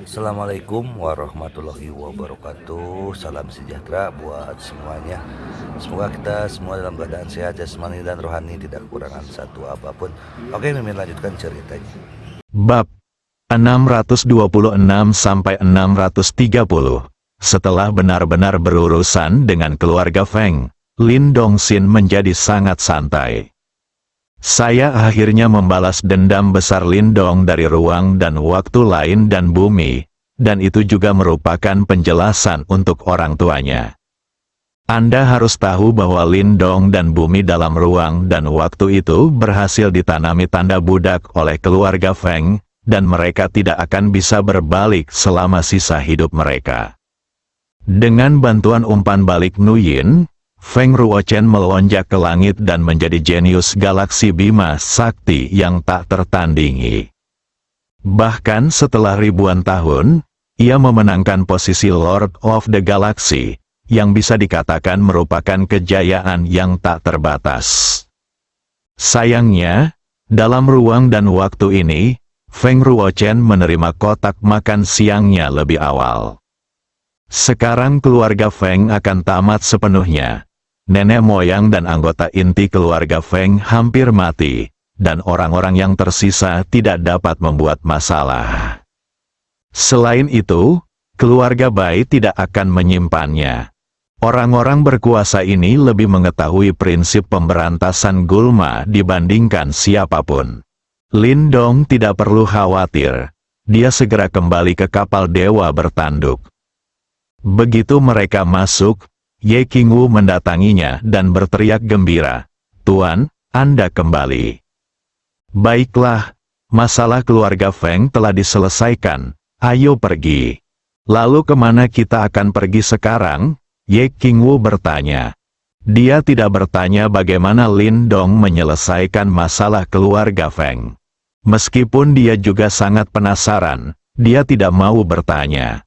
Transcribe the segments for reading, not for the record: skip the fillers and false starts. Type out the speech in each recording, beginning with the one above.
Assalamualaikum warahmatullahi wabarakatuh. Salam sejahtera buat semuanya. Semoga kita semua dalam keadaan sehat jasmani dan rohani, tidak kekurangan satu apapun. Oke, Mimin lanjutkan ceritanya. Bab 626 sampai 630. Setelah benar-benar berurusan dengan keluarga Feng, Lin Dongxin menjadi sangat santai. Saya akhirnya membalas dendam besar Lin Dong dari ruang dan waktu lain dan bumi, dan itu juga merupakan penjelasan untuk orang tuanya. Anda harus tahu bahwa Lin Dong dan bumi dalam ruang dan waktu itu berhasil ditanami tanda budak oleh keluarga Feng, dan mereka tidak akan bisa berbalik selama sisa hidup mereka. Dengan bantuan umpan balik Nuyin, Feng Ruochen melonjak ke langit dan menjadi jenius galaksi Bima Sakti yang tak tertandingi. Bahkan setelah ribuan tahun, ia memenangkan posisi Lord of the Galaxy, yang bisa dikatakan merupakan kejayaan yang tak terbatas. Sayangnya, dalam ruang dan waktu ini, Feng Ruochen menerima kotak makan siangnya lebih awal. Sekarang keluarga Feng akan tamat sepenuhnya. Nenek moyang dan anggota inti keluarga Feng hampir mati, dan orang-orang yang tersisa tidak dapat membuat masalah. Selain itu, keluarga Bai tidak akan menyimpannya. Orang-orang berkuasa ini lebih mengetahui prinsip pemberantasan gulma dibandingkan siapapun. Lin Dong tidak perlu khawatir, dia segera kembali ke kapal dewa bertanduk. Begitu mereka masuk, Ye Qingwu mendatanginya dan berteriak gembira, "Tuan, Anda kembali." "Baiklah, masalah keluarga Feng telah diselesaikan, ayo pergi." "Lalu kemana kita akan pergi sekarang?" Ye Qingwu bertanya. Dia tidak bertanya bagaimana Lin Dong menyelesaikan masalah keluarga Feng. Meskipun dia juga sangat penasaran, dia tidak mau bertanya.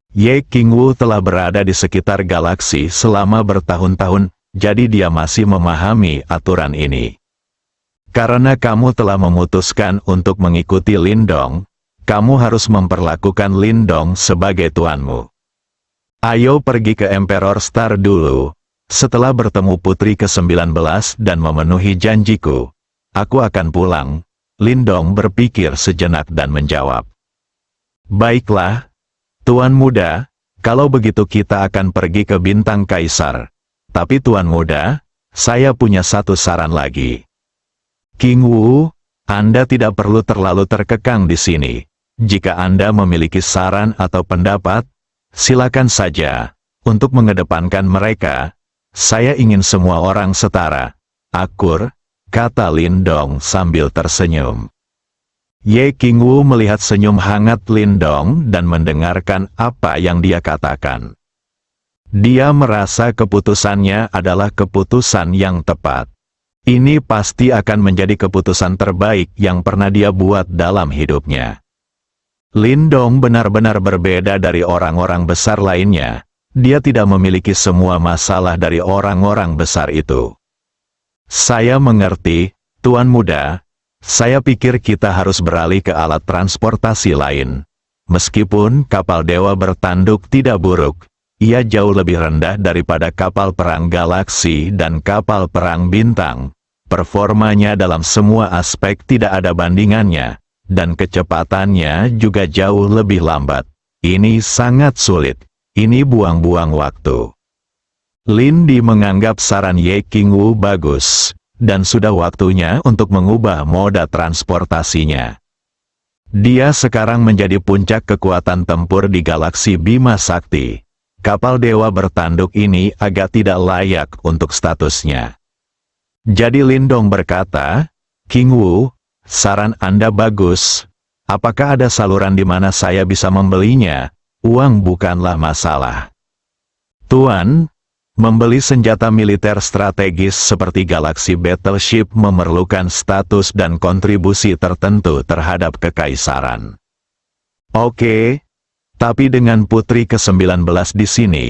Ye Qingwu telah berada di sekitar galaksi selama bertahun-tahun, jadi dia masih memahami aturan ini. Karena kamu telah memutuskan untuk mengikuti Lin Dong, kamu harus memperlakukan Lin Dong sebagai tuanmu. Ayo pergi ke Emperor Star dulu. Setelah bertemu putri ke-19 dan memenuhi janjiku, aku akan pulang. Lin Dong berpikir sejenak dan menjawab. "Baiklah, Tuan Muda, kalau begitu kita akan pergi ke Bintang Kaisar. Tapi Tuan Muda, saya punya satu saran lagi." "Qingwu, Anda tidak perlu terlalu terkekang di sini. Jika Anda memiliki saran atau pendapat, silakan saja. Untuk mengedepankan mereka, saya ingin semua orang setara, akur," kata Lin Dong sambil tersenyum. Ye Qingwu melihat senyum hangat Lin Dong dan mendengarkan apa yang dia katakan. Dia merasa keputusannya adalah keputusan yang tepat. Ini pasti akan menjadi keputusan terbaik yang pernah dia buat dalam hidupnya. Lin Dong benar-benar berbeda dari orang-orang besar lainnya. Dia tidak memiliki semua masalah dari orang-orang besar itu. "Saya mengerti, Tuan Muda. Saya pikir kita harus beralih ke alat transportasi lain. Meskipun kapal dewa bertanduk tidak buruk, ia jauh lebih rendah daripada kapal perang galaksi dan kapal perang bintang. Performanya dalam semua aspek tidak ada bandingannya, dan kecepatannya juga jauh lebih lambat. Ini sangat sulit. Ini buang-buang waktu." Lin Di menganggap saran Ye Qingwu bagus, dan sudah waktunya untuk mengubah moda transportasinya. Dia sekarang menjadi puncak kekuatan tempur di galaksi Bima Sakti. Kapal dewa bertanduk ini agak tidak layak untuk statusnya. Jadi Lin Dong berkata, "Qingwu, saran Anda bagus. Apakah ada saluran di mana saya bisa membelinya? Uang bukanlah masalah." "Tuan, membeli senjata militer strategis seperti Galaxy Battleship memerlukan status dan kontribusi tertentu terhadap kekaisaran." "Oke, tapi dengan putri ke-19 di sini,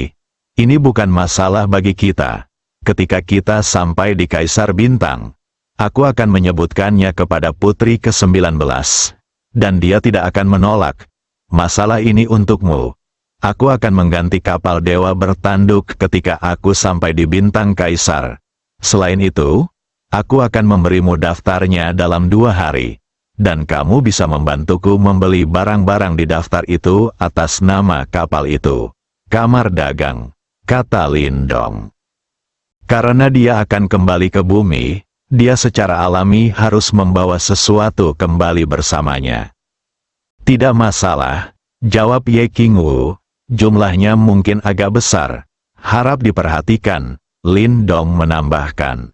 ini bukan masalah bagi kita. Ketika kita sampai di Kaisar Bintang, aku akan menyebutkannya kepada putri ke-19, dan dia tidak akan menolak. masalah ini untukmu. Aku akan mengganti kapal dewa bertanduk ketika aku sampai di bintang kaisar. Selain itu, aku akan memberimu daftarnya dalam 2 hari. Dan kamu bisa membantuku membeli barang-barang di daftar itu atas nama kapal itu. Kamar dagang, kata Lindong. Karena dia akan kembali ke bumi, dia secara alami harus membawa sesuatu kembali bersamanya. Tidak masalah, jawab Ye Qingwu. Jumlahnya mungkin agak besar. Harap diperhatikan, Lindong menambahkan.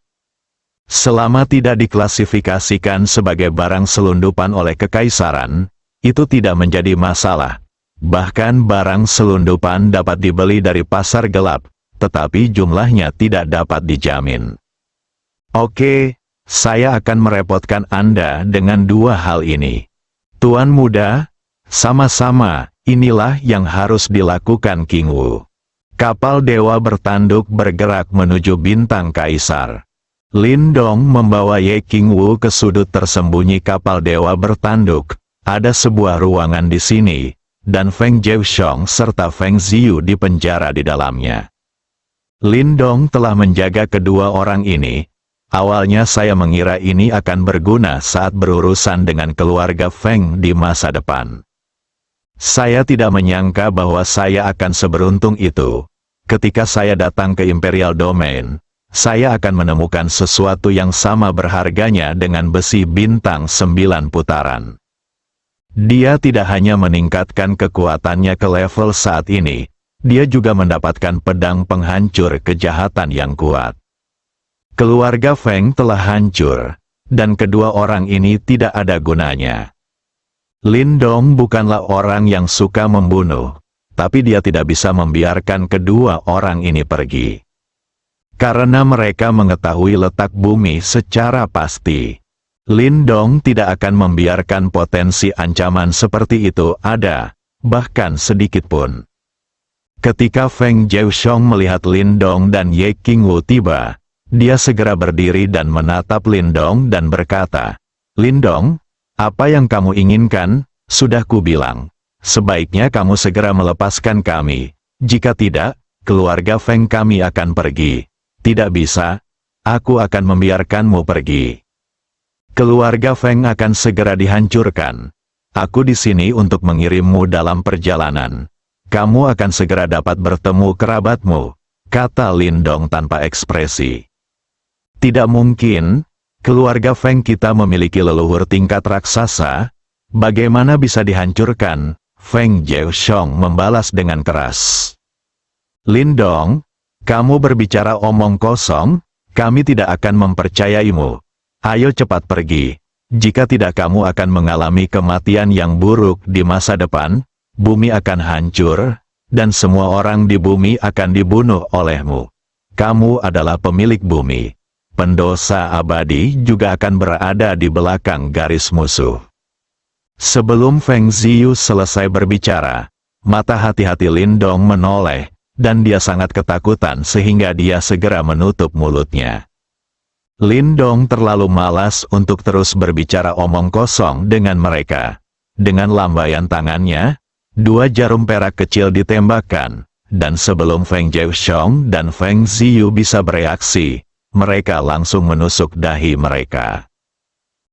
Selama tidak diklasifikasikan sebagai barang selundupan oleh kekaisaran, itu tidak menjadi masalah. Bahkan barang selundupan dapat dibeli dari pasar gelap, tetapi jumlahnya tidak dapat dijamin. Oke, saya akan merepotkan Anda dengan 2 hal ini. Tuan muda, sama-sama. Inilah yang harus dilakukan Qingwu. Kapal dewa bertanduk bergerak menuju bintang kaisar. Lindong membawa Ye Qingwu ke sudut tersembunyi kapal dewa bertanduk. Ada sebuah ruangan di sini, dan Feng Jiuxiong serta Feng Ziyu dipenjara di dalamnya. Lindong telah menjaga kedua orang ini. Awalnya saya mengira ini akan berguna saat berurusan dengan keluarga Feng di masa depan. Saya tidak menyangka bahwa saya akan seberuntung itu. Ketika saya datang ke Imperial Domain, saya akan menemukan sesuatu yang sama berharganya dengan besi bintang 9 putaran. Dia tidak hanya meningkatkan kekuatannya ke level saat ini, dia juga mendapatkan pedang penghancur kejahatan yang kuat. Keluarga Feng telah hancur, dan kedua orang ini tidak ada gunanya. Lindong bukanlah orang yang suka membunuh, tapi dia tidak bisa membiarkan kedua orang ini pergi. Karena mereka mengetahui letak bumi secara pasti. Lindong tidak akan membiarkan potensi ancaman seperti itu ada, bahkan sedikit pun. Ketika Feng Jiuxiong melihat Lindong dan Ye Qingwu tiba, dia segera berdiri dan menatap Lindong dan berkata, "Lindong, apa yang kamu inginkan? Sudah kubilang. Sebaiknya kamu segera melepaskan kami. Jika tidak, keluarga Feng kami akan pergi. Tidak bisa, aku akan membiarkanmu pergi. Keluarga Feng akan segera dihancurkan. Aku di sini untuk mengirimmu dalam perjalanan. Kamu akan segera dapat bertemu kerabatmu," kata Lindong tanpa ekspresi. "Tidak mungkin. Keluarga Feng kita memiliki leluhur tingkat raksasa. Bagaimana bisa dihancurkan?" Feng Jiuxiong membalas dengan keras. "Lindong, kamu berbicara omong kosong, kami tidak akan mempercayaimu. Ayo cepat pergi. Jika tidak kamu akan mengalami kematian yang buruk di masa depan, bumi akan hancur, dan semua orang di bumi akan dibunuh olehmu. Kamu adalah pemilik bumi. Pendosa abadi juga akan berada di belakang garis musuh." Sebelum Feng Ziyu selesai berbicara, mata hati-hati Lindong menoleh, dan dia sangat ketakutan sehingga dia segera menutup mulutnya. Lindong terlalu malas untuk terus berbicara omong kosong dengan mereka. Dengan lambaian tangannya, 2 jarum perak kecil ditembakkan, dan sebelum Feng Jiuxiong dan Feng Ziyu bisa bereaksi, mereka langsung menusuk dahi mereka.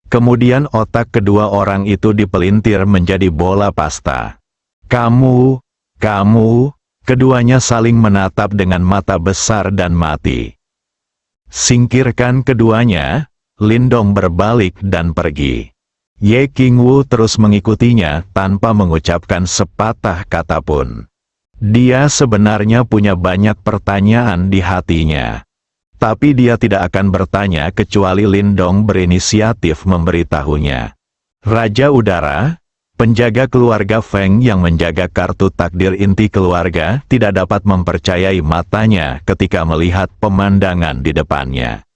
Kemudian otak kedua orang itu dipelintir menjadi bola pasta. Kamu, keduanya saling menatap dengan mata besar dan mati. Singkirkan keduanya, Lindong berbalik dan pergi. Ye Qingwu terus mengikutinya tanpa mengucapkan sepatah kata pun. Dia sebenarnya punya banyak pertanyaan di hatinya. Tapi dia tidak akan bertanya kecuali Lindong berinisiatif memberitahunya. Raja Udara, penjaga keluarga Feng yang menjaga kartu takdir inti keluarga tidak dapat mempercayai matanya ketika melihat pemandangan di depannya.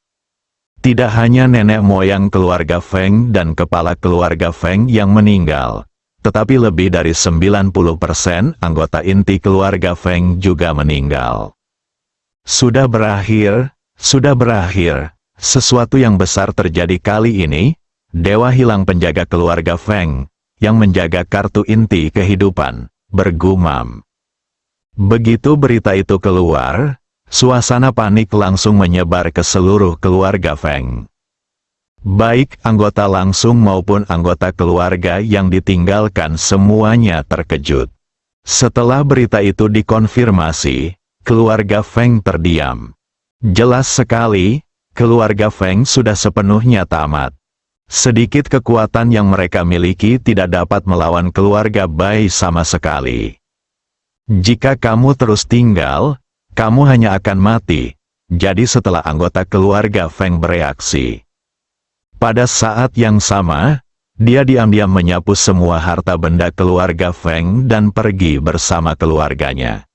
Tidak hanya nenek moyang keluarga Feng dan kepala keluarga Feng yang meninggal, tetapi lebih dari 90% anggota inti keluarga Feng juga meninggal. Sudah berakhir. Sesuatu yang besar terjadi kali ini. Dewa hilang penjaga keluarga Feng, yang menjaga kartu inti kehidupan, bergumam. Begitu berita itu keluar, suasana panik langsung menyebar ke seluruh keluarga Feng. Baik anggota langsung maupun anggota keluarga yang ditinggalkan semuanya terkejut. Setelah berita itu dikonfirmasi, keluarga Feng terdiam. Jelas sekali, keluarga Feng sudah sepenuhnya tamat. Sedikit kekuatan yang mereka miliki tidak dapat melawan keluarga Bai sama sekali. Jika kamu terus tinggal, kamu hanya akan mati. Jadi setelah anggota keluarga Feng bereaksi. Pada saat yang sama, dia diam-diam menyapu semua harta benda keluarga Feng dan pergi bersama keluarganya.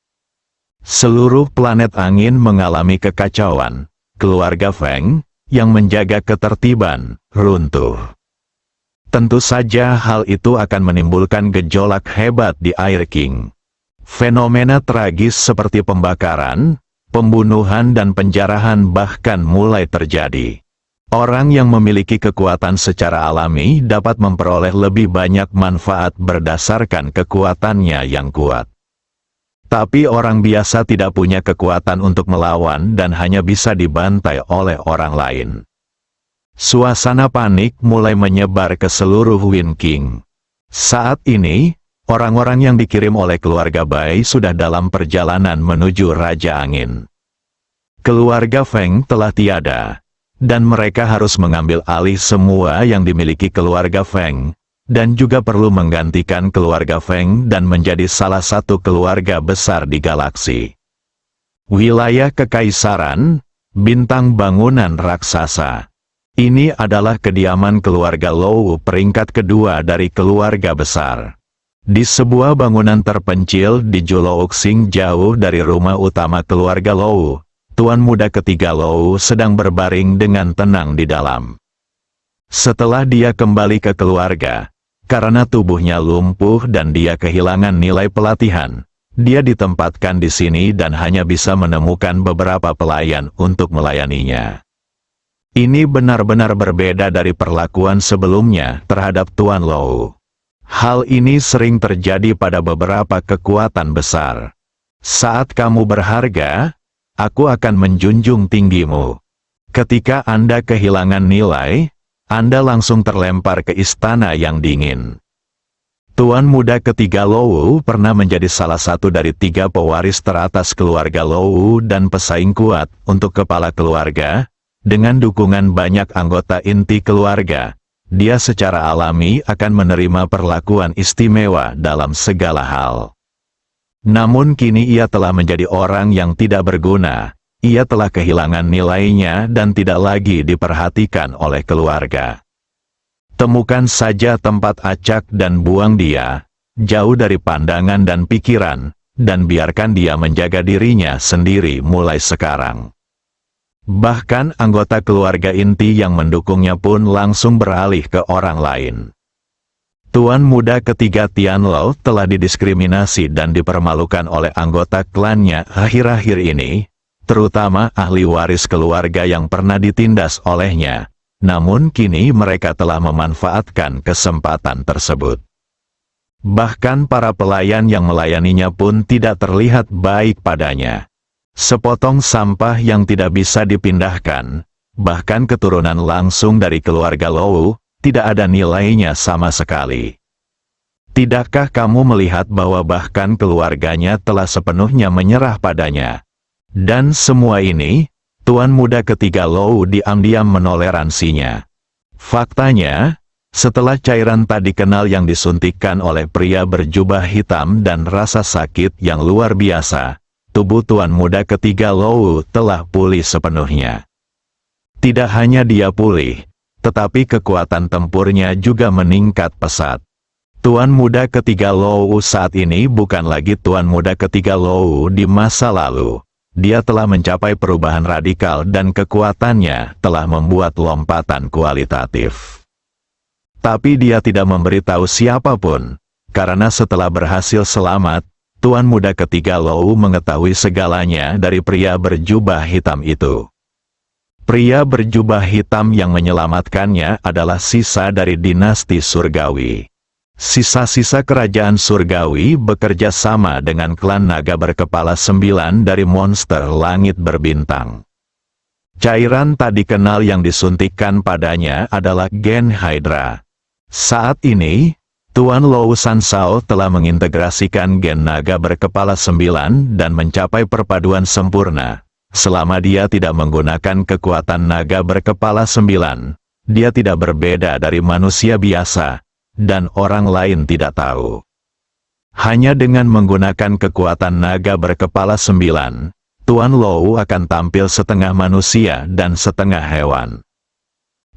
Seluruh planet angin mengalami kekacauan. Keluarga Feng, yang menjaga ketertiban, runtuh. Tentu saja hal itu akan menimbulkan gejolak hebat di Air King. Fenomena tragis seperti pembakaran, pembunuhan dan penjarahan bahkan mulai terjadi. Orang yang memiliki kekuatan secara alami dapat memperoleh lebih banyak manfaat berdasarkan kekuatannya yang kuat. Tapi orang biasa tidak punya kekuatan untuk melawan dan hanya bisa dibantai oleh orang lain. Suasana panik mulai menyebar ke seluruh Wind King. Saat ini, orang-orang yang dikirim oleh keluarga Bai sudah dalam perjalanan menuju Raja Angin. Keluarga Feng telah tiada, dan mereka harus mengambil alih semua yang dimiliki keluarga Feng, dan juga perlu menggantikan keluarga Feng dan menjadi salah satu keluarga besar di galaksi. Wilayah Kekaisaran, Bintang Bangunan Raksasa. Ini adalah kediaman keluarga Lou peringkat kedua dari keluarga besar. Di sebuah bangunan terpencil di Julouxing jauh dari rumah utama keluarga Lou, tuan muda ketiga Lou sedang berbaring dengan tenang di dalam. Setelah dia kembali ke keluarga, karena tubuhnya lumpuh dan dia kehilangan nilai pelatihan, dia ditempatkan di sini dan hanya bisa menemukan beberapa pelayan untuk melayaninya. Ini benar-benar berbeda dari perlakuan sebelumnya terhadap Tuan Lou. Hal ini sering terjadi pada beberapa kekuatan besar. Saat kamu berharga, aku akan menjunjung tinggimu. Ketika Anda kehilangan nilai, Anda langsung terlempar ke istana yang dingin. Tuan muda ketiga Lou pernah menjadi salah satu dari 3 pewaris teratas keluarga Lou dan pesaing kuat untuk kepala keluarga. Dengan dukungan banyak anggota inti keluarga, dia secara alami akan menerima perlakuan istimewa dalam segala hal. Namun kini ia telah menjadi orang yang tidak berguna. Ia telah kehilangan nilainya dan tidak lagi diperhatikan oleh keluarga. Temukan saja tempat acak dan buang dia, jauh dari pandangan dan pikiran, dan biarkan dia menjaga dirinya sendiri mulai sekarang. Bahkan anggota keluarga inti yang mendukungnya pun langsung beralih ke orang lain. Tuan muda ketiga Tianlou telah didiskriminasi dan dipermalukan oleh anggota klannya akhir-akhir ini, terutama ahli waris keluarga yang pernah ditindas olehnya. Namun kini mereka telah memanfaatkan kesempatan tersebut. Bahkan para pelayan yang melayaninya pun tidak terlihat baik padanya. Sepotong sampah yang tidak bisa dipindahkan, bahkan keturunan langsung dari keluarga Lou, tidak ada nilainya sama sekali. Tidakkah kamu melihat bahwa bahkan keluarganya telah sepenuhnya menyerah padanya? Dan semua ini, tuan muda ketiga Lou diam-diam menoleransinya. Faktanya, setelah cairan tadi kenal yang disuntikkan oleh pria berjubah hitam dan rasa sakit yang luar biasa, tubuh tuan muda ketiga Lou telah pulih sepenuhnya. Tidak hanya dia pulih, tetapi kekuatan tempurnya juga meningkat pesat. Tuan muda ketiga Lou saat ini bukan lagi tuan muda ketiga Lou di masa lalu. Dia telah mencapai perubahan radikal dan kekuatannya telah membuat lompatan kualitatif. Tapi dia tidak memberitahu siapapun, karena setelah berhasil selamat, tuan muda ketiga Lou mengetahui segalanya dari pria berjubah hitam itu. Pria berjubah hitam yang menyelamatkannya adalah sisa dari dinasti surgawi. Sisa-sisa kerajaan surgawi bekerja sama dengan klan naga berkepala 9 dari monster langit berbintang. Cairan tak dikenal yang disuntikkan padanya adalah gen Hydra. Saat ini, Tuan Lou Sansao telah mengintegrasikan gen naga berkepala 9 dan mencapai perpaduan sempurna. Selama dia tidak menggunakan kekuatan naga berkepala 9, dia tidak berbeda dari manusia biasa, dan orang lain tidak tahu. Hanya dengan menggunakan kekuatan naga berkepala 9, Tuan Lou akan tampil setengah manusia dan setengah hewan.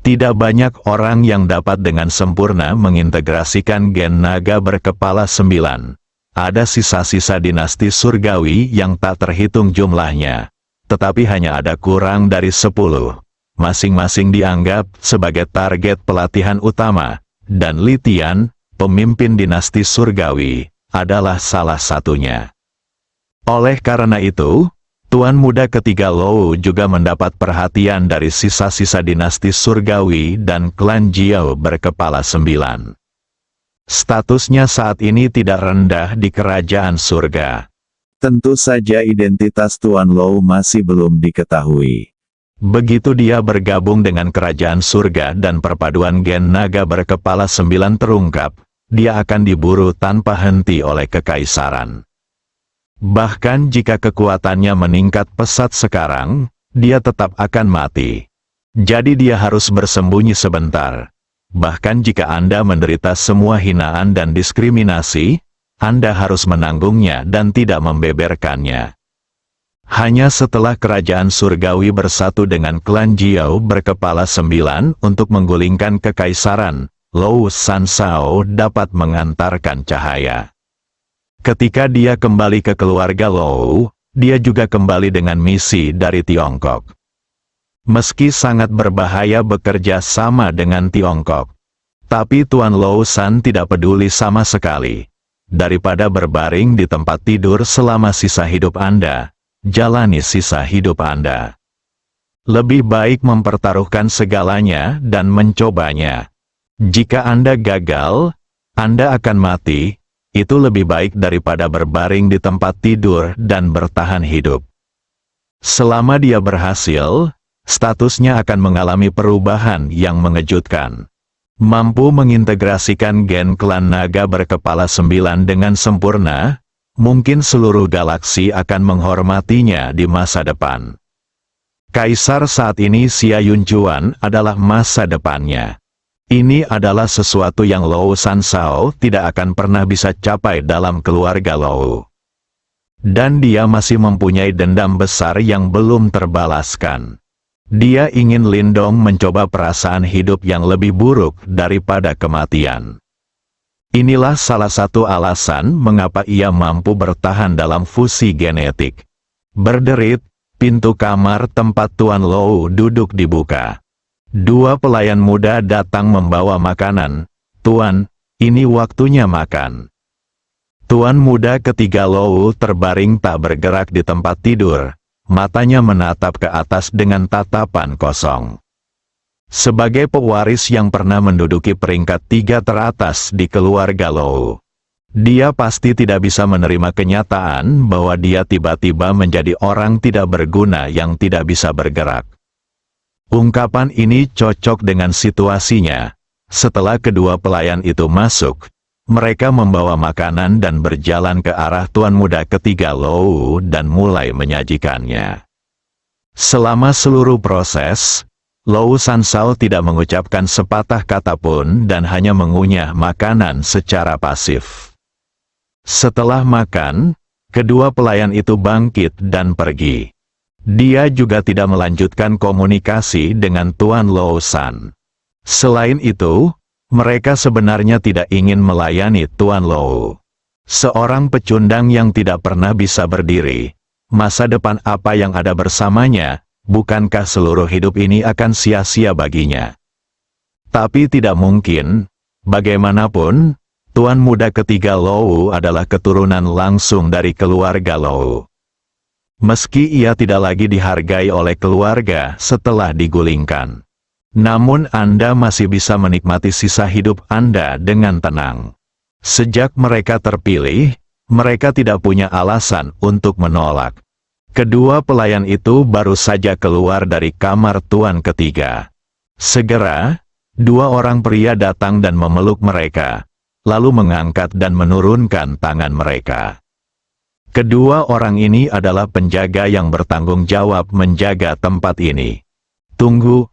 Tidak banyak orang yang dapat dengan sempurna mengintegrasikan gen naga berkepala 9. Ada sisa-sisa dinasti surgawi yang tak terhitung jumlahnya, tetapi hanya ada kurang dari 10. Masing-masing dianggap sebagai target pelatihan utama, dan Li Tian, pemimpin dinasti surgawi, adalah salah satunya. Oleh karena itu, Tuan muda ketiga Lou juga mendapat perhatian dari sisa-sisa dinasti surgawi dan klan Jiao berkepala 9. Statusnya saat ini tidak rendah di kerajaan surga. Tentu saja identitas Tuan Lou masih belum diketahui. Begitu dia bergabung dengan kerajaan surga dan perpaduan gen naga berkepala 9 terungkap, dia akan diburu tanpa henti oleh kekaisaran. Bahkan jika kekuatannya meningkat pesat sekarang, dia tetap akan mati. Jadi dia harus bersembunyi sebentar. Bahkan jika Anda menderita semua hinaan dan diskriminasi, Anda harus menanggungnya dan tidak membeberkannya. Hanya setelah kerajaan surgawi bersatu dengan klan Jiao berkepala 9 untuk menggulingkan kekaisaran, Lou Sansao dapat mengantarkan cahaya. Ketika dia kembali ke keluarga Lou, dia juga kembali dengan misi dari Tiongkok. Meski sangat berbahaya bekerja sama dengan Tiongkok, tapi Tuan Lou San tidak peduli sama sekali. Daripada berbaring di tempat tidur selama sisa hidup Anda, jalani sisa hidup Anda. Lebih baik mempertaruhkan segalanya dan mencobanya. Jika Anda gagal, Anda akan mati. Itu lebih baik daripada berbaring di tempat tidur dan bertahan hidup. Selama dia berhasil, statusnya akan mengalami perubahan yang mengejutkan. Mampu mengintegrasikan gen klan naga berkepala 9 dengan sempurna, mungkin seluruh galaksi akan menghormatinya di masa depan. Kaisar saat ini Xia Yunchuan adalah masa depannya. Ini adalah sesuatu yang Lou Sansao tidak akan pernah bisa capai dalam keluarga Lou. Dan dia masih mempunyai dendam besar yang belum terbalaskan. Dia ingin Lindong mencoba perasaan hidup yang lebih buruk daripada kematian. Inilah salah satu alasan mengapa ia mampu bertahan dalam fusi genetik. Berderit, pintu kamar tempat Tuan Lou duduk dibuka. Dua pelayan muda datang membawa makanan. Tuan, ini waktunya makan. Tuan muda ketiga Lou terbaring tak bergerak di tempat tidur. Matanya menatap ke atas dengan tatapan kosong. Sebagai pewaris yang pernah menduduki peringkat 3 teratas di keluarga Lou, dia pasti tidak bisa menerima kenyataan bahwa dia tiba-tiba menjadi orang tidak berguna yang tidak bisa bergerak. Ungkapan ini cocok dengan situasinya. Setelah kedua pelayan itu masuk, mereka membawa makanan dan berjalan ke arah tuan muda ketiga Lou dan mulai menyajikannya. Selama seluruh proses, Lou Sansao tidak mengucapkan sepatah kata pun dan hanya mengunyah makanan secara pasif. Setelah makan, kedua pelayan itu bangkit dan pergi. Dia juga tidak melanjutkan komunikasi dengan Tuan Lou San. Selain itu, mereka sebenarnya tidak ingin melayani Tuan Lou. Seorang pecundang yang tidak pernah bisa berdiri. Masa depan apa yang ada bersamanya? Bukankah seluruh hidup ini akan sia-sia baginya? Tapi tidak mungkin. Bagaimanapun, tuan muda ketiga Lou adalah keturunan langsung dari keluarga Lou. Meski ia tidak lagi dihargai oleh keluarga setelah digulingkan, namun Anda masih bisa menikmati sisa hidup Anda dengan tenang. Sejak mereka terpilih, mereka tidak punya alasan untuk menolak. Kedua pelayan itu baru saja keluar dari kamar tuan ketiga. Segera, dua orang pria datang dan memeluk mereka, lalu mengangkat dan menurunkan tangan mereka. Kedua orang ini adalah penjaga yang bertanggung jawab menjaga tempat ini. Tunggu,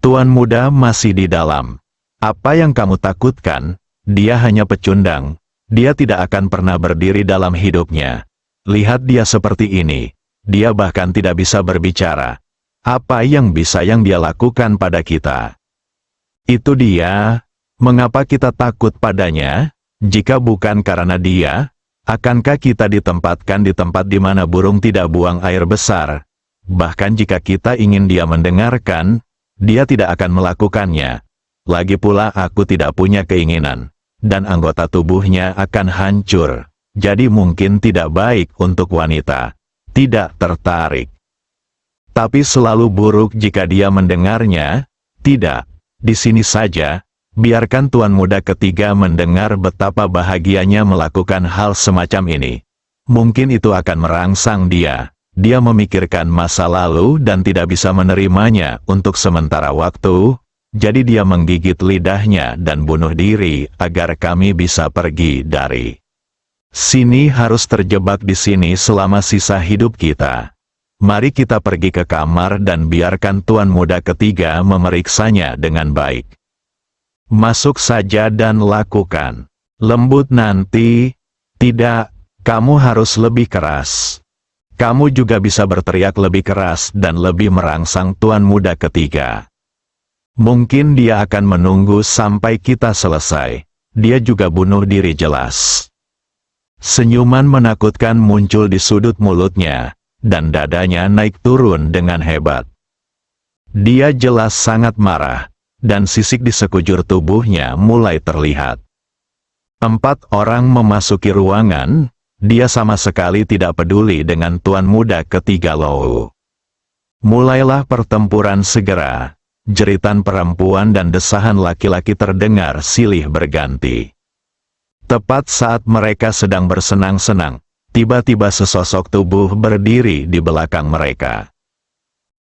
Tuan muda masih di dalam. Apa yang kamu takutkan? Dia hanya pecundang. Dia tidak akan pernah berdiri dalam hidupnya. Lihat dia seperti ini. Dia bahkan tidak bisa berbicara. Apa yang dia lakukan pada kita? Itu dia. Mengapa kita takut padanya? Jika bukan karena dia, akankah kita ditempatkan di tempat di mana burung tidak buang air besar? Bahkan jika kita ingin dia mendengarkan, dia tidak akan melakukannya. Lagi pula aku tidak punya keinginan, dan anggota tubuhnya akan hancur. Jadi mungkin tidak baik untuk wanita. Tidak tertarik. Tapi selalu buruk jika dia mendengarnya. Tidak. Di sini saja, biarkan tuan muda ketiga mendengar betapa bahagianya melakukan hal semacam ini. Mungkin itu akan merangsang dia. Dia memikirkan masa lalu dan tidak bisa menerimanya untuk sementara waktu. Jadi dia menggigit lidahnya dan bunuh diri agar kami bisa pergi dari sini. Harus terjebak di sini selama sisa hidup kita. Mari kita pergi ke kamar dan biarkan tuan muda ketiga memeriksanya dengan baik. Masuk saja dan lakukan. Lembut nanti. Tidak, kamu harus lebih keras. Kamu juga bisa berteriak lebih keras dan lebih merangsang tuan muda ketiga. Mungkin dia akan menunggu sampai kita selesai. Dia juga bunuh diri jelas. Senyuman menakutkan muncul di sudut mulutnya, dan dadanya naik turun dengan hebat. Dia jelas sangat marah, dan sisik di sekujur tubuhnya mulai terlihat. 4 orang memasuki ruangan, dia sama sekali tidak peduli dengan tuan muda ketiga Lou. Mulailah pertempuran segera. Jeritan perempuan dan desahan laki-laki terdengar silih berganti. Tepat saat mereka sedang bersenang-senang, tiba-tiba sesosok tubuh berdiri di belakang mereka.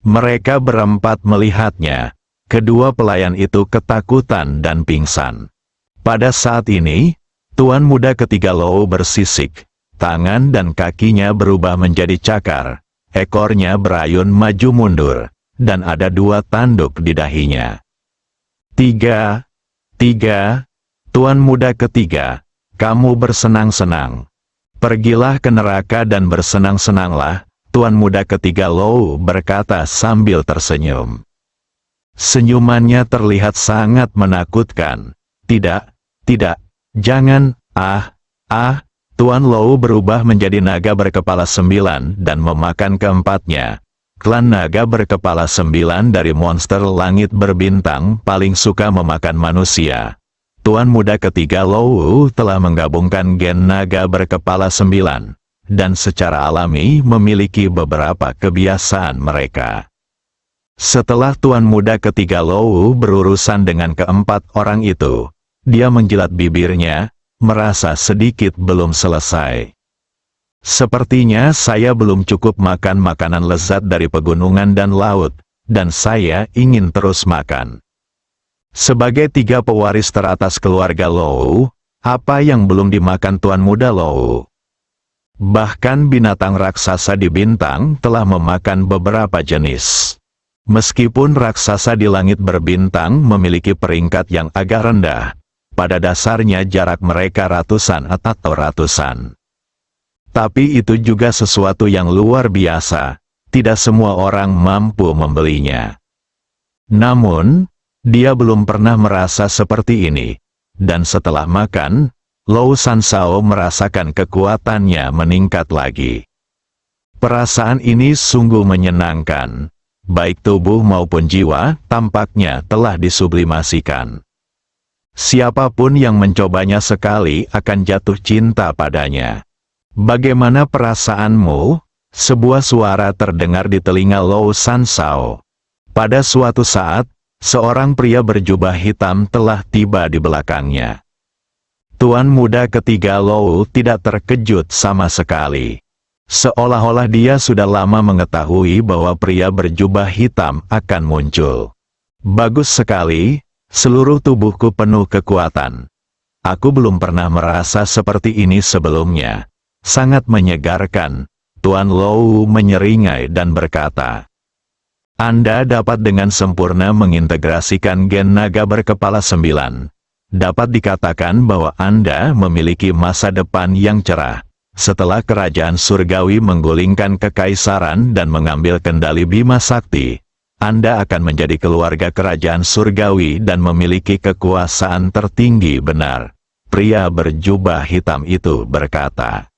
Mereka berempat melihatnya. Kedua pelayan itu ketakutan dan pingsan. Pada saat ini, tuan muda ketiga Lou bersisik. Tangan dan kakinya berubah menjadi cakar. Ekornya berayun maju mundur. Dan ada 2 tanduk di dahinya. 3. Tuan muda ketiga, kamu bersenang-senang. Pergilah ke neraka dan bersenang-senanglah, tuan muda ketiga Lou berkata sambil tersenyum. Senyumannya terlihat sangat menakutkan. Tidak, jangan, Tuan Lou berubah menjadi naga berkepala 9 dan memakan keempatnya. Klan naga berkepala 9 dari monster langit berbintang paling suka memakan manusia. Tuan muda ketiga Lou telah menggabungkan gen naga berkepala 9, dan secara alami memiliki beberapa kebiasaan mereka. Setelah tuan muda ketiga Lou berurusan dengan keempat orang itu, dia menjilat bibirnya, merasa sedikit belum selesai. Sepertinya saya belum cukup makan makanan lezat dari pegunungan dan laut, dan saya ingin terus makan. Sebagai 3 pewaris teratas keluarga Lou, apa yang belum dimakan tuan muda Lou? Bahkan binatang raksasa di bintang telah memakan beberapa jenis. Meskipun raksasa di langit berbintang memiliki peringkat yang agak rendah, pada dasarnya jarak mereka ratusan atau ratusan. Tapi itu juga sesuatu yang luar biasa, tidak semua orang mampu membelinya. Namun, dia belum pernah merasa seperti ini, dan setelah makan, Lou Sansao merasakan kekuatannya meningkat lagi. Perasaan ini sungguh menyenangkan, baik tubuh maupun jiwa tampaknya telah disublimasikan. Siapapun yang mencobanya sekali akan jatuh cinta padanya. Bagaimana perasaanmu? Sebuah suara terdengar di telinga Lou Sansao. Pada suatu saat, seorang pria berjubah hitam telah tiba di belakangnya. Tuan muda ketiga Lou tidak terkejut sama sekali. Seolah-olah dia sudah lama mengetahui bahwa pria berjubah hitam akan muncul. Bagus sekali, seluruh tubuhku penuh kekuatan. Aku belum pernah merasa seperti ini sebelumnya. Sangat menyegarkan. Tuan Lou menyeringai dan berkata, Anda dapat dengan sempurna mengintegrasikan gen naga berkepala 9. Dapat dikatakan bahwa Anda memiliki masa depan yang cerah. Setelah kerajaan surgawi menggulingkan kekaisaran dan mengambil kendali Bima Sakti, Anda akan menjadi keluarga kerajaan surgawi dan memiliki kekuasaan tertinggi. Benar, pria berjubah hitam itu berkata.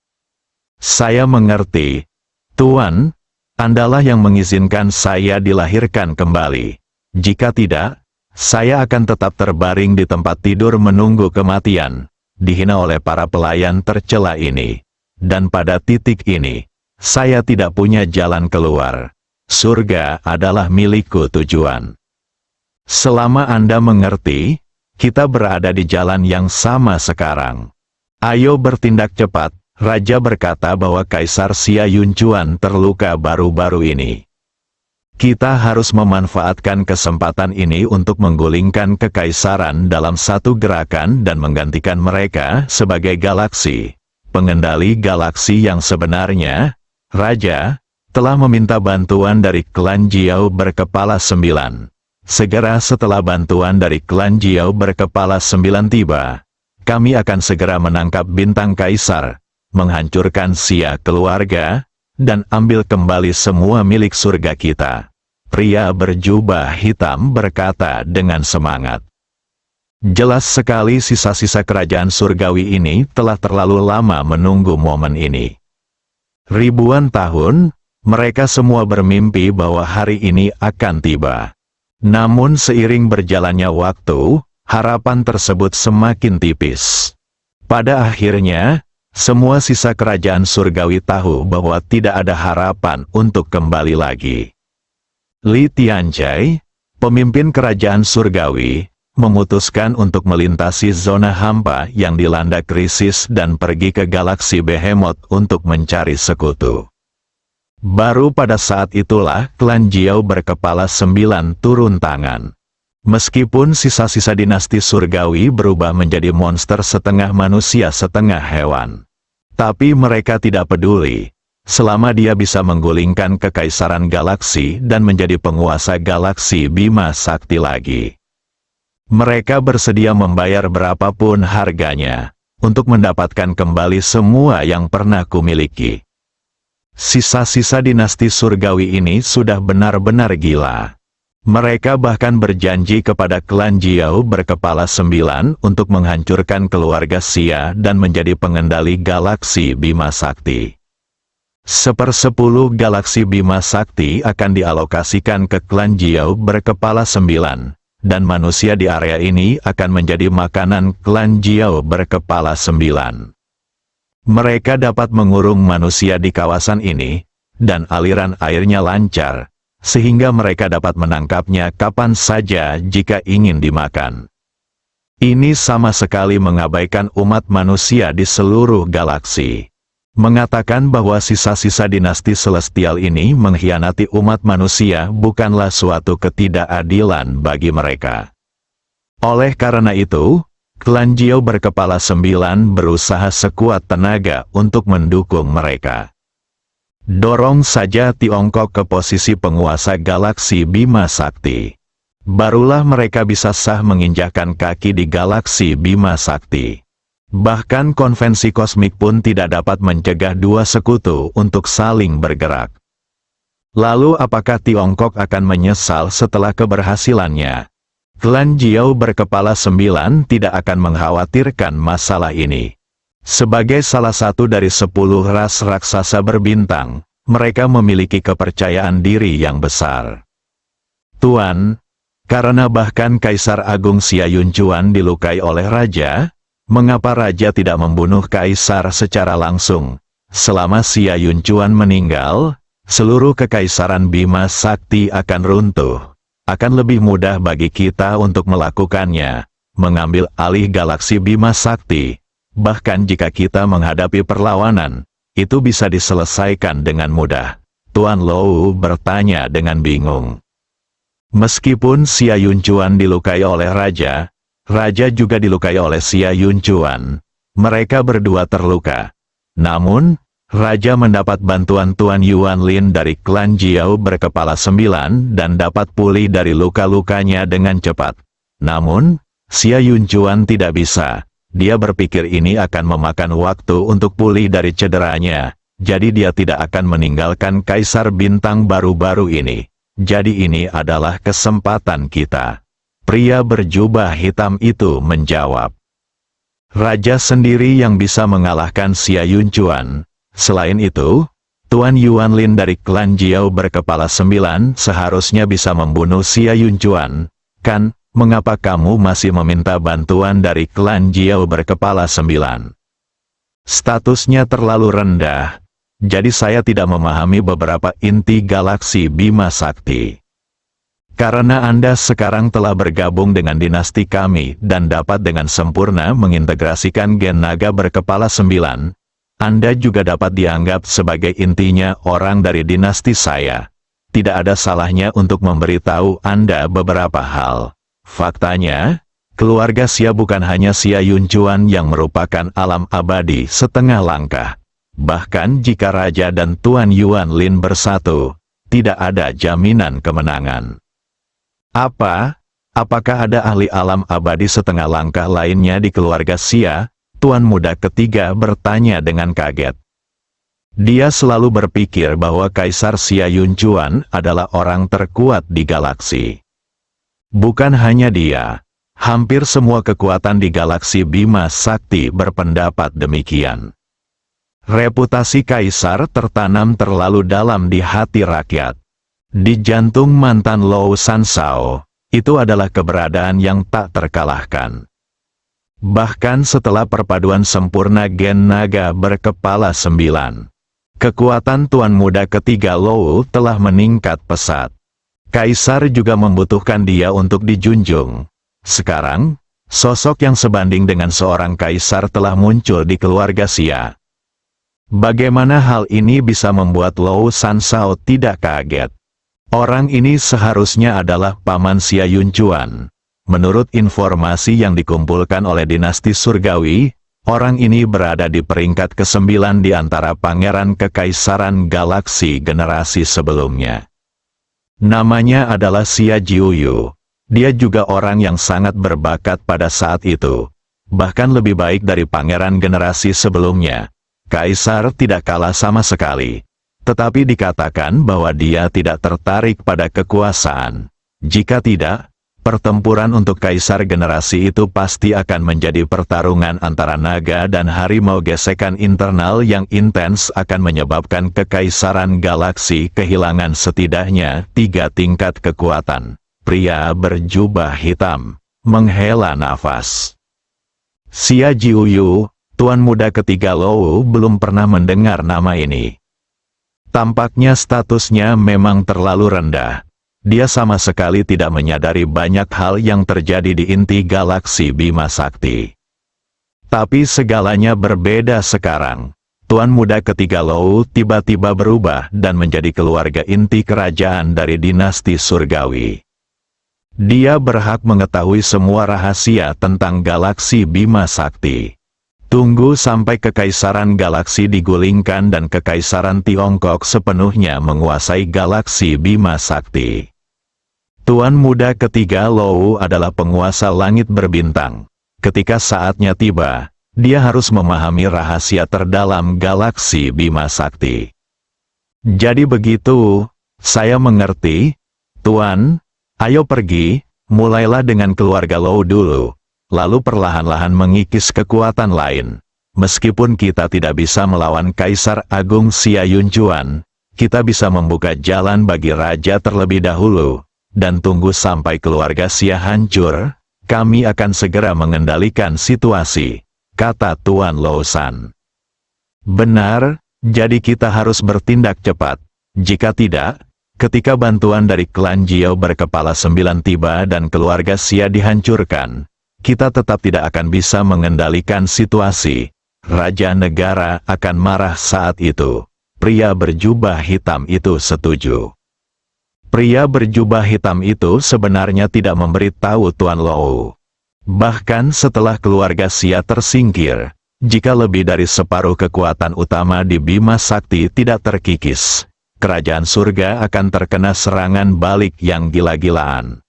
Saya mengerti, Tuan, Andalah yang mengizinkan saya dilahirkan kembali. Jika tidak, saya akan tetap terbaring di tempat tidur menunggu kematian, dihina oleh para pelayan tercela ini. Dan pada titik ini, saya tidak punya jalan keluar. Surga adalah milikku tujuan. Selama Anda mengerti, kita berada di jalan yang sama sekarang. Ayo bertindak cepat, Raja berkata bahwa Kaisar Xia Yunchuan terluka baru-baru ini. Kita harus memanfaatkan kesempatan ini untuk menggulingkan kekaisaran dalam satu gerakan dan menggantikan mereka sebagai galaksi. Pengendali galaksi yang sebenarnya, Raja, telah meminta bantuan dari klan Jiao berkepala 9. Segera setelah bantuan dari klan Jiao berkepala 9 tiba, kami akan segera menangkap bintang kaisar, menghancurkan Xia keluarga, dan ambil kembali semua milik surga kita. Pria berjubah hitam berkata dengan semangat. Jelas sekali sisa-sisa kerajaan surgawi ini telah terlalu lama menunggu momen ini. Ribuan tahun, mereka semua bermimpi bahwa hari ini akan tiba. Namun seiring berjalannya waktu, harapan tersebut semakin tipis. Pada akhirnya, semua sisa kerajaan surgawi tahu bahwa tidak ada harapan untuk kembali lagi. Li Tianjai, pemimpin kerajaan surgawi, memutuskan untuk melintasi zona hampa yang dilanda krisis dan pergi ke galaksi Behemoth untuk mencari sekutu. Baru pada saat itulah klan Jiao berkepala 9 turun tangan. Meskipun sisa-sisa dinasti surgawi berubah menjadi monster setengah manusia setengah hewan. Tapi mereka tidak peduli, selama dia bisa menggulingkan kekaisaran galaksi dan menjadi penguasa galaksi Bima Sakti lagi. Mereka bersedia membayar berapapun harganya, untuk mendapatkan kembali semua yang pernah kumiliki. Sisa-sisa dinasti surgawi ini sudah benar-benar gila. Mereka bahkan berjanji kepada klan Jiao berkepala 9 untuk menghancurkan keluarga Xia dan menjadi pengendali galaksi Bima Sakti. 1/10 galaksi Bima Sakti akan dialokasikan ke klan Jiao berkepala 9, dan manusia di area ini akan menjadi makanan klan Jiao berkepala 9. Mereka dapat mengurung manusia di kawasan ini, dan aliran airnya lancar, sehingga mereka dapat menangkapnya kapan saja jika ingin dimakan. Ini sama sekali mengabaikan umat manusia di seluruh galaksi. Mengatakan bahwa sisa-sisa dinasti celestial ini mengkhianati umat manusia bukanlah suatu ketidakadilan bagi mereka. Oleh karena itu, klan Jiao berkepala 9 berusaha sekuat tenaga untuk mendukung mereka. Dorong saja Tiongkok ke posisi penguasa galaksi Bima Sakti. Barulah mereka bisa sah menginjakkan kaki di galaksi Bima Sakti. Bahkan konvensi kosmik pun tidak dapat mencegah dua sekutu untuk saling bergerak. Lalu apakah Tiongkok akan menyesal setelah keberhasilannya? Klan Jiao berkepala 9 tidak akan mengkhawatirkan masalah ini. Sebagai salah satu dari 10 ras raksasa berbintang, mereka memiliki kepercayaan diri yang besar. Tuan, karena bahkan Kaisar Agung Xia Yunchuan dilukai oleh Raja, mengapa Raja tidak membunuh Kaisar secara langsung? Selama Xia Yunchuan meninggal, seluruh kekaisaran Bima Sakti akan runtuh. Akan lebih mudah bagi kita untuk melakukannya, mengambil alih galaksi Bima Sakti, Bahkan jika kita menghadapi perlawanan, itu bisa diselesaikan dengan mudah. Tuan Lou bertanya dengan bingung. Meskipun Xia Yunchuan dilukai oleh Raja, Raja juga dilukai oleh Xia Yunchuan. Mereka berdua terluka. Namun, Raja mendapat bantuan Tuan Yuan Lin dari klan Jiao berkepala 9 dan dapat pulih dari luka-lukanya dengan cepat. Namun, Xia Yunchuan tidak bisa. Dia berpikir ini akan memakan waktu untuk pulih dari cederanya, jadi dia tidak akan meninggalkan Kaisar Bintang baru-baru ini. Jadi ini adalah kesempatan kita. Pria berjubah hitam itu menjawab. Raja sendiri yang bisa mengalahkan Xia Yunchuan. Selain itu, Tuan Yuan Lin dari klan Jiao berkepala 9 seharusnya bisa membunuh Xia Yunchuan. Kan? Mengapa kamu masih meminta bantuan dari klan Jiao berkepala 9? Statusnya terlalu rendah, jadi saya tidak memahami beberapa inti galaksi Bima Sakti. Karena Anda sekarang telah bergabung dengan dinasti kami dan dapat dengan sempurna mengintegrasikan gen naga berkepala 9, Anda juga dapat dianggap sebagai intinya orang dari dinasti saya. Tidak ada salahnya untuk memberitahu Anda beberapa hal. Faktanya, keluarga Xia bukan hanya Xia Yunchuan yang merupakan alam abadi setengah langkah. Bahkan jika Raja dan Tuan Yuan Lin bersatu, tidak ada jaminan kemenangan. Apakah ada ahli alam abadi setengah langkah lainnya di keluarga Xia? Tuan muda ketiga bertanya dengan kaget. Dia selalu berpikir bahwa Kaisar Xia Yunchuan adalah orang terkuat di galaksi. Bukan hanya dia, hampir semua kekuatan di galaksi Bima Sakti berpendapat demikian. Reputasi Kaisar tertanam terlalu dalam di hati rakyat. Di jantung mantan Lou Sansao, itu adalah keberadaan yang tak terkalahkan. Bahkan setelah perpaduan sempurna gen naga berkepala 9, kekuatan Tuan Muda ketiga Lou telah meningkat pesat. Kaisar juga membutuhkan dia untuk dijunjung. Sekarang, sosok yang sebanding dengan seorang kaisar telah muncul di keluarga Xia. Bagaimana hal ini bisa membuat Lou Sansao tidak kaget? Orang ini seharusnya adalah paman Xia Yunchuan. Menurut informasi yang dikumpulkan oleh dinasti Surgawi, orang ini berada di peringkat ke-9 di antara pangeran kekaisaran galaksi generasi sebelumnya. Namanya adalah Xia Jiuyu. Dia juga orang yang sangat berbakat pada saat itu. Bahkan lebih baik dari pangeran generasi sebelumnya. Kaisar tidak kalah sama sekali. Tetapi dikatakan bahwa dia tidak tertarik pada kekuasaan. Jika tidak, pertempuran untuk kaisar generasi itu pasti akan menjadi pertarungan antara naga dan harimau. Gesekan internal yang intens akan menyebabkan kekaisaran galaksi kehilangan setidaknya 3 tingkat kekuatan. Pria berjubah hitam menghela nafas. Xia Jiuyu, Tuan muda ketiga Lou, belum pernah mendengar nama ini. Tampaknya statusnya memang terlalu rendah. Dia sama sekali tidak menyadari banyak hal yang terjadi di inti galaksi Bima Sakti. Tapi segalanya berbeda sekarang. Tuan muda ketiga Lou tiba-tiba berubah dan menjadi keluarga inti kerajaan dari dinasti Surgawi. Dia berhak mengetahui semua rahasia tentang galaksi Bima Sakti. Tunggu sampai kekaisaran galaksi digulingkan dan kekaisaran Tiongkok sepenuhnya menguasai galaksi Bima Sakti. Tuan muda ketiga Lou adalah penguasa langit berbintang. Ketika saatnya tiba, dia harus memahami rahasia terdalam galaksi Bima Sakti. Jadi begitu, saya mengerti. Tuan, ayo pergi, mulailah dengan keluarga Lou dulu. Lalu perlahan-lahan mengikis kekuatan lain. Meskipun kita tidak bisa melawan Kaisar Agung Xia Yunchuan, kita bisa membuka jalan bagi raja terlebih dahulu, dan tunggu sampai keluarga Xia hancur, kami akan segera mengendalikan situasi, kata Tuan Lousan. Benar, jadi kita harus bertindak cepat. Jika tidak, ketika bantuan dari klan Jiao berkepala 9 tiba dan keluarga Xia dihancurkan, kita tetap tidak akan bisa mengendalikan situasi, Raja negara akan marah saat itu. Pria berjubah hitam itu setuju. Pria berjubah hitam itu sebenarnya tidak memberitahu Tuan Lou. Bahkan setelah keluarga Xia tersingkir, jika lebih dari separuh kekuatan utama di Bima Sakti tidak terkikis, kerajaan surga akan terkena serangan balik yang gila-gilaan.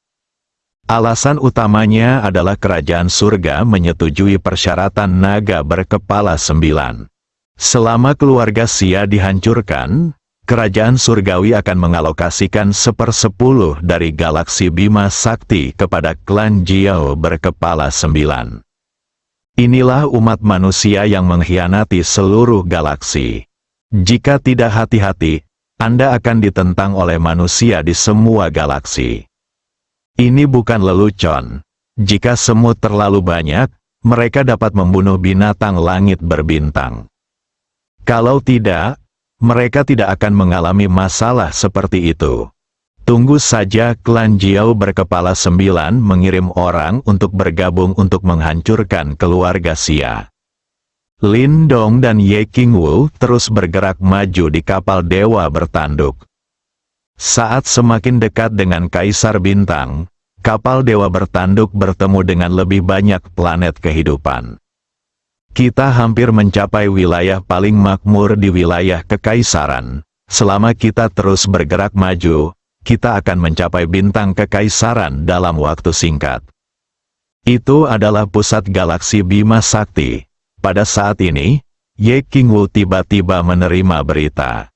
Alasan utamanya adalah kerajaan surga menyetujui persyaratan naga berkepala 9. Selama keluarga Xia dihancurkan, kerajaan surgawi akan mengalokasikan 1/10 dari galaksi Bima Sakti kepada klan Jiao berkepala 9. Inilah umat manusia yang mengkhianati seluruh galaksi. Jika tidak hati-hati, Anda akan ditentang oleh manusia di semua galaksi. Ini bukan lelucon. Jika semut terlalu banyak, mereka dapat membunuh binatang langit berbintang. Kalau tidak, mereka tidak akan mengalami masalah seperti itu. Tunggu saja klan Jiao berkepala 9 mengirim orang untuk bergabung untuk menghancurkan keluarga Xia. Lin Dong dan Ye Qingwu terus bergerak maju di kapal dewa bertanduk. Saat semakin dekat dengan Kaisar Bintang, kapal dewa bertanduk bertemu dengan lebih banyak planet kehidupan. Kita hampir mencapai wilayah paling makmur di wilayah kekaisaran. Selama kita terus bergerak maju, kita akan mencapai bintang kekaisaran dalam waktu singkat. Itu adalah pusat galaksi Bima Sakti. Pada saat ini, Ye Qingwu tiba-tiba menerima berita.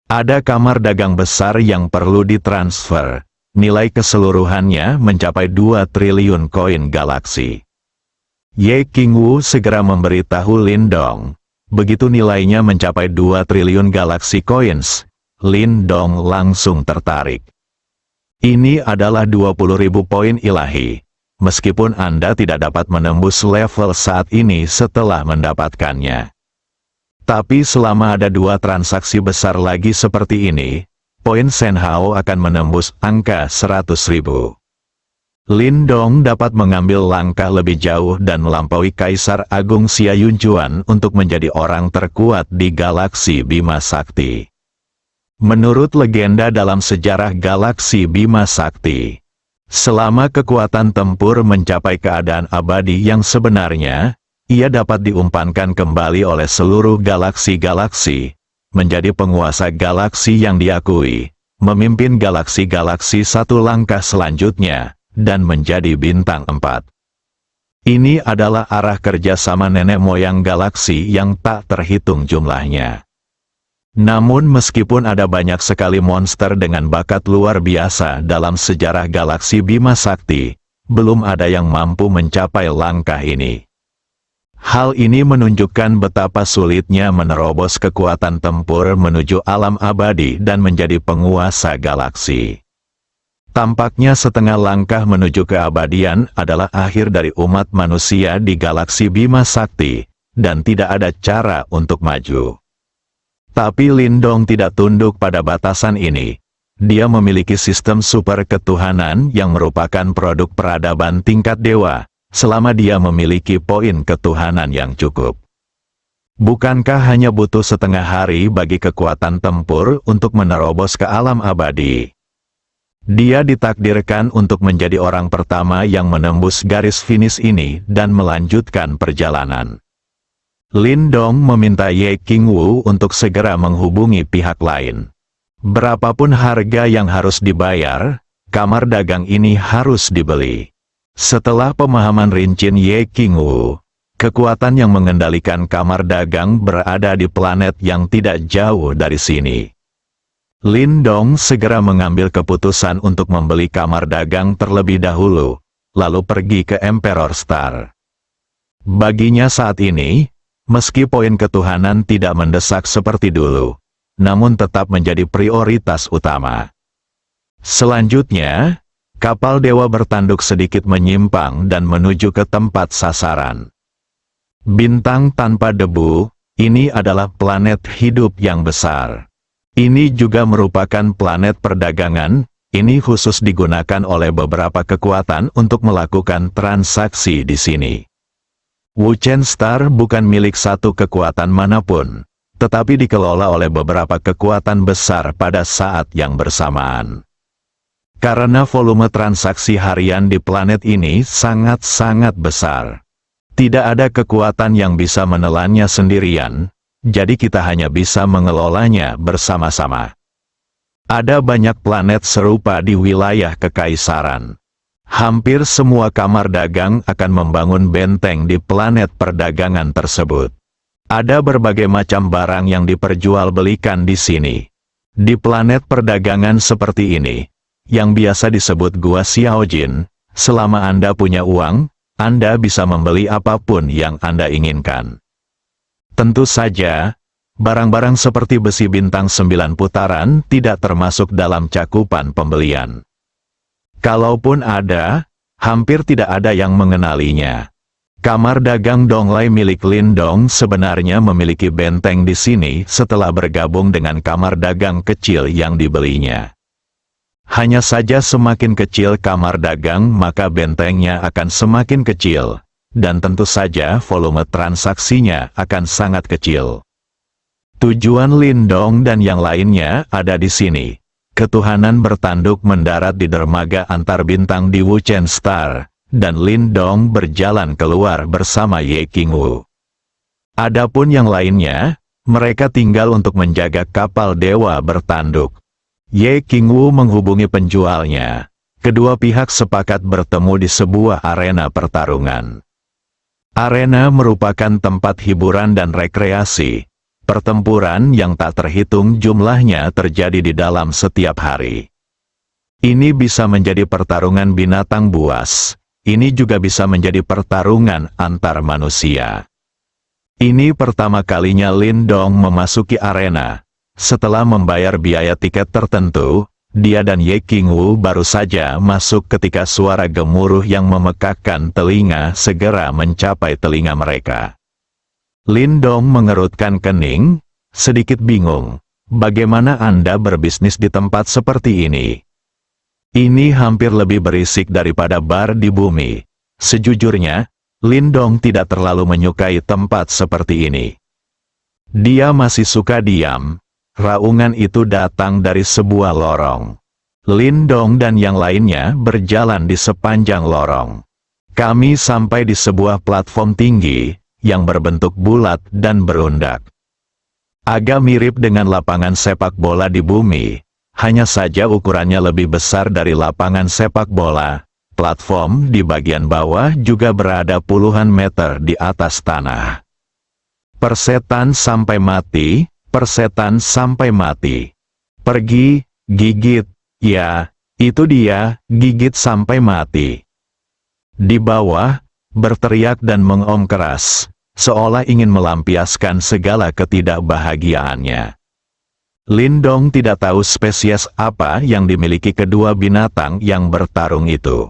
Ada kamar dagang besar yang perlu ditransfer. Nilai keseluruhannya mencapai 2 triliun koin galaksi. Ye Qingwu segera memberitahu Lin Dong. Begitu nilainya mencapai 2 triliun galaksi coins, Lin Dong langsung tertarik. Ini adalah 20.000 poin ilahi. Meskipun Anda tidak dapat menembus level saat ini setelah mendapatkannya. Tapi selama ada 2 transaksi besar lagi seperti ini, poin Senhao akan menembus angka 100.000. Lin Dong dapat mengambil langkah lebih jauh dan melampaui Kaisar Agung Xia Yunchuan untuk menjadi orang terkuat di galaksi Bima Sakti. Menurut legenda dalam sejarah galaksi Bima Sakti, selama kekuatan tempur mencapai keadaan abadi yang sebenarnya, ia dapat diumpankan kembali oleh seluruh galaksi-galaksi, menjadi penguasa galaksi yang diakui, memimpin galaksi-galaksi satu langkah selanjutnya, dan menjadi bintang 4. Ini adalah arah kerjasama nenek moyang galaksi yang tak terhitung jumlahnya. Namun meskipun ada banyak sekali monster dengan bakat luar biasa dalam sejarah galaksi Bima Sakti, belum ada yang mampu mencapai langkah ini. Hal ini menunjukkan betapa sulitnya menerobos kekuatan tempur menuju alam abadi dan menjadi penguasa galaksi. Tampaknya setengah langkah menuju keabadian adalah akhir dari umat manusia di galaksi Bima Sakti, dan tidak ada cara untuk maju. Tapi Lin Dong tidak tunduk pada batasan ini. Dia memiliki sistem super ketuhanan yang merupakan produk peradaban tingkat dewa, selama dia memiliki poin ketuhanan yang cukup. Bukankah hanya butuh setengah hari bagi kekuatan tempur untuk menerobos ke alam abadi? Dia ditakdirkan untuk menjadi orang pertama yang menembus garis finish ini dan melanjutkan perjalanan. Lin Dong meminta Ye Qingwu untuk segera menghubungi pihak lain. Berapapun harga yang harus dibayar, kamar dagang ini harus dibeli. Setelah pemahaman rincian Ye Qingwu, kekuatan yang mengendalikan kamar dagang berada di planet yang tidak jauh dari sini. Lin Dong segera mengambil keputusan untuk membeli kamar dagang terlebih dahulu, lalu pergi ke Emperor Star. Baginya saat ini, meski poin ketuhanan tidak mendesak seperti dulu, namun tetap menjadi prioritas utama. Selanjutnya, kapal dewa bertanduk sedikit menyimpang dan menuju ke tempat sasaran. Bintang tanpa debu, ini adalah planet hidup yang besar. Ini juga merupakan planet perdagangan, ini khusus digunakan oleh beberapa kekuatan untuk melakukan transaksi di sini. Wuchen Star bukan milik satu kekuatan manapun, tetapi dikelola oleh beberapa kekuatan besar pada saat yang bersamaan. Karena volume transaksi harian di planet ini sangat-sangat besar. Tidak ada kekuatan yang bisa menelannya sendirian, jadi kita hanya bisa mengelolanya bersama-sama. Ada banyak planet serupa di wilayah kekaisaran. Hampir semua kamar dagang akan membangun benteng di planet perdagangan tersebut. Ada berbagai macam barang yang diperjualbelikan di sini. Di planet perdagangan seperti ini, yang biasa disebut Gua Xiaojin, selama Anda punya uang, Anda bisa membeli apapun yang Anda inginkan. Tentu saja, barang-barang seperti besi bintang 9 putaran tidak termasuk dalam cakupan pembelian. Kalaupun ada, hampir tidak ada yang mengenalinya. Kamar dagang Donglai milik Lindong sebenarnya memiliki benteng di sini setelah bergabung dengan kamar dagang kecil yang dibelinya. Hanya saja semakin kecil kamar dagang maka bentengnya akan semakin kecil, dan tentu saja volume transaksinya akan sangat kecil. Tujuan Lindong dan yang lainnya ada di sini. Ketuhanan bertanduk mendarat di dermaga antar bintang di Wuchen Star, dan Lindong berjalan keluar bersama Ye Qingwu. Adapun yang lainnya, mereka tinggal untuk menjaga kapal dewa bertanduk. Ye Qingwu menghubungi penjualnya. Kedua pihak sepakat bertemu di sebuah arena pertarungan. Arena merupakan tempat hiburan dan rekreasi. Pertempuran yang tak terhitung jumlahnya terjadi di dalam setiap hari. Ini bisa menjadi pertarungan binatang buas. Ini juga bisa menjadi pertarungan antar manusia. Ini pertama kalinya Lindong memasuki arena. Setelah membayar biaya tiket tertentu, dia dan Ye Qingwu baru saja masuk ketika suara gemuruh yang memekakkan telinga segera mencapai telinga mereka. Lindong mengerutkan kening, sedikit bingung. Bagaimana Anda berbisnis di tempat seperti ini? Ini hampir lebih berisik daripada bar di bumi. Sejujurnya, Lindong tidak terlalu menyukai tempat seperti ini. Dia masih suka diam. Raungan itu datang dari sebuah lorong. Lindong dan yang lainnya berjalan di sepanjang lorong. Kami sampai di sebuah platform tinggi, yang berbentuk bulat dan berundak. Agak mirip dengan lapangan sepak bola di bumi, hanya saja ukurannya lebih besar dari lapangan sepak bola. Platform di bagian bawah juga berada puluhan meter di atas tanah. Persetan sampai mati, persetan sampai mati. Pergi, gigit, ya, itu dia, gigit sampai mati. Di bawah, berteriak dan mengom keras, seolah ingin melampiaskan segala ketidakbahagiaannya. Lindong tidak tahu spesies apa yang dimiliki kedua binatang yang bertarung itu.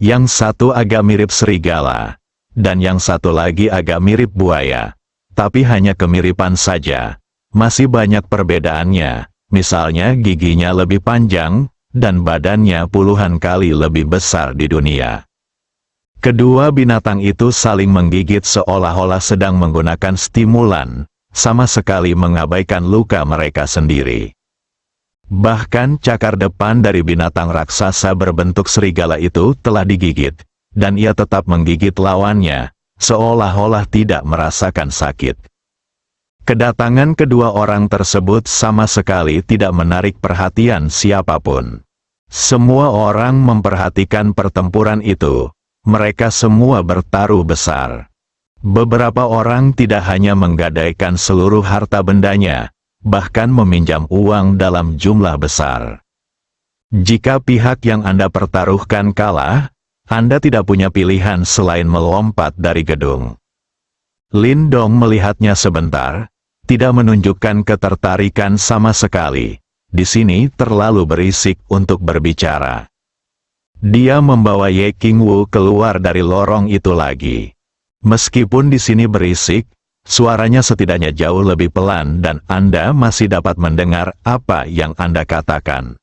Yang satu agak mirip serigala, dan yang satu lagi agak mirip buaya. Tapi hanya kemiripan saja. Masih banyak perbedaannya, misalnya giginya lebih panjang, dan badannya puluhan kali lebih besar di dunia. Kedua binatang itu saling menggigit seolah-olah sedang menggunakan stimulan, sama sekali mengabaikan luka mereka sendiri. Bahkan cakar depan dari binatang raksasa berbentuk serigala itu telah digigit, dan ia tetap menggigit lawannya, seolah-olah tidak merasakan sakit. Kedatangan kedua orang tersebut sama sekali tidak menarik perhatian siapapun. Semua orang memperhatikan pertempuran itu. Mereka semua bertaruh besar. Beberapa orang tidak hanya menggadaikan seluruh harta bendanya, bahkan meminjam uang dalam jumlah besar. Jika pihak yang Anda pertaruhkan kalah, Anda tidak punya pilihan selain melompat dari gedung. Lindong melihatnya sebentar, tidak menunjukkan ketertarikan sama sekali. Di sini terlalu berisik untuk berbicara. Dia membawa Ye Qingwu keluar dari lorong itu lagi. Meskipun di sini berisik, suaranya setidaknya jauh lebih pelan dan Anda masih dapat mendengar apa yang Anda katakan.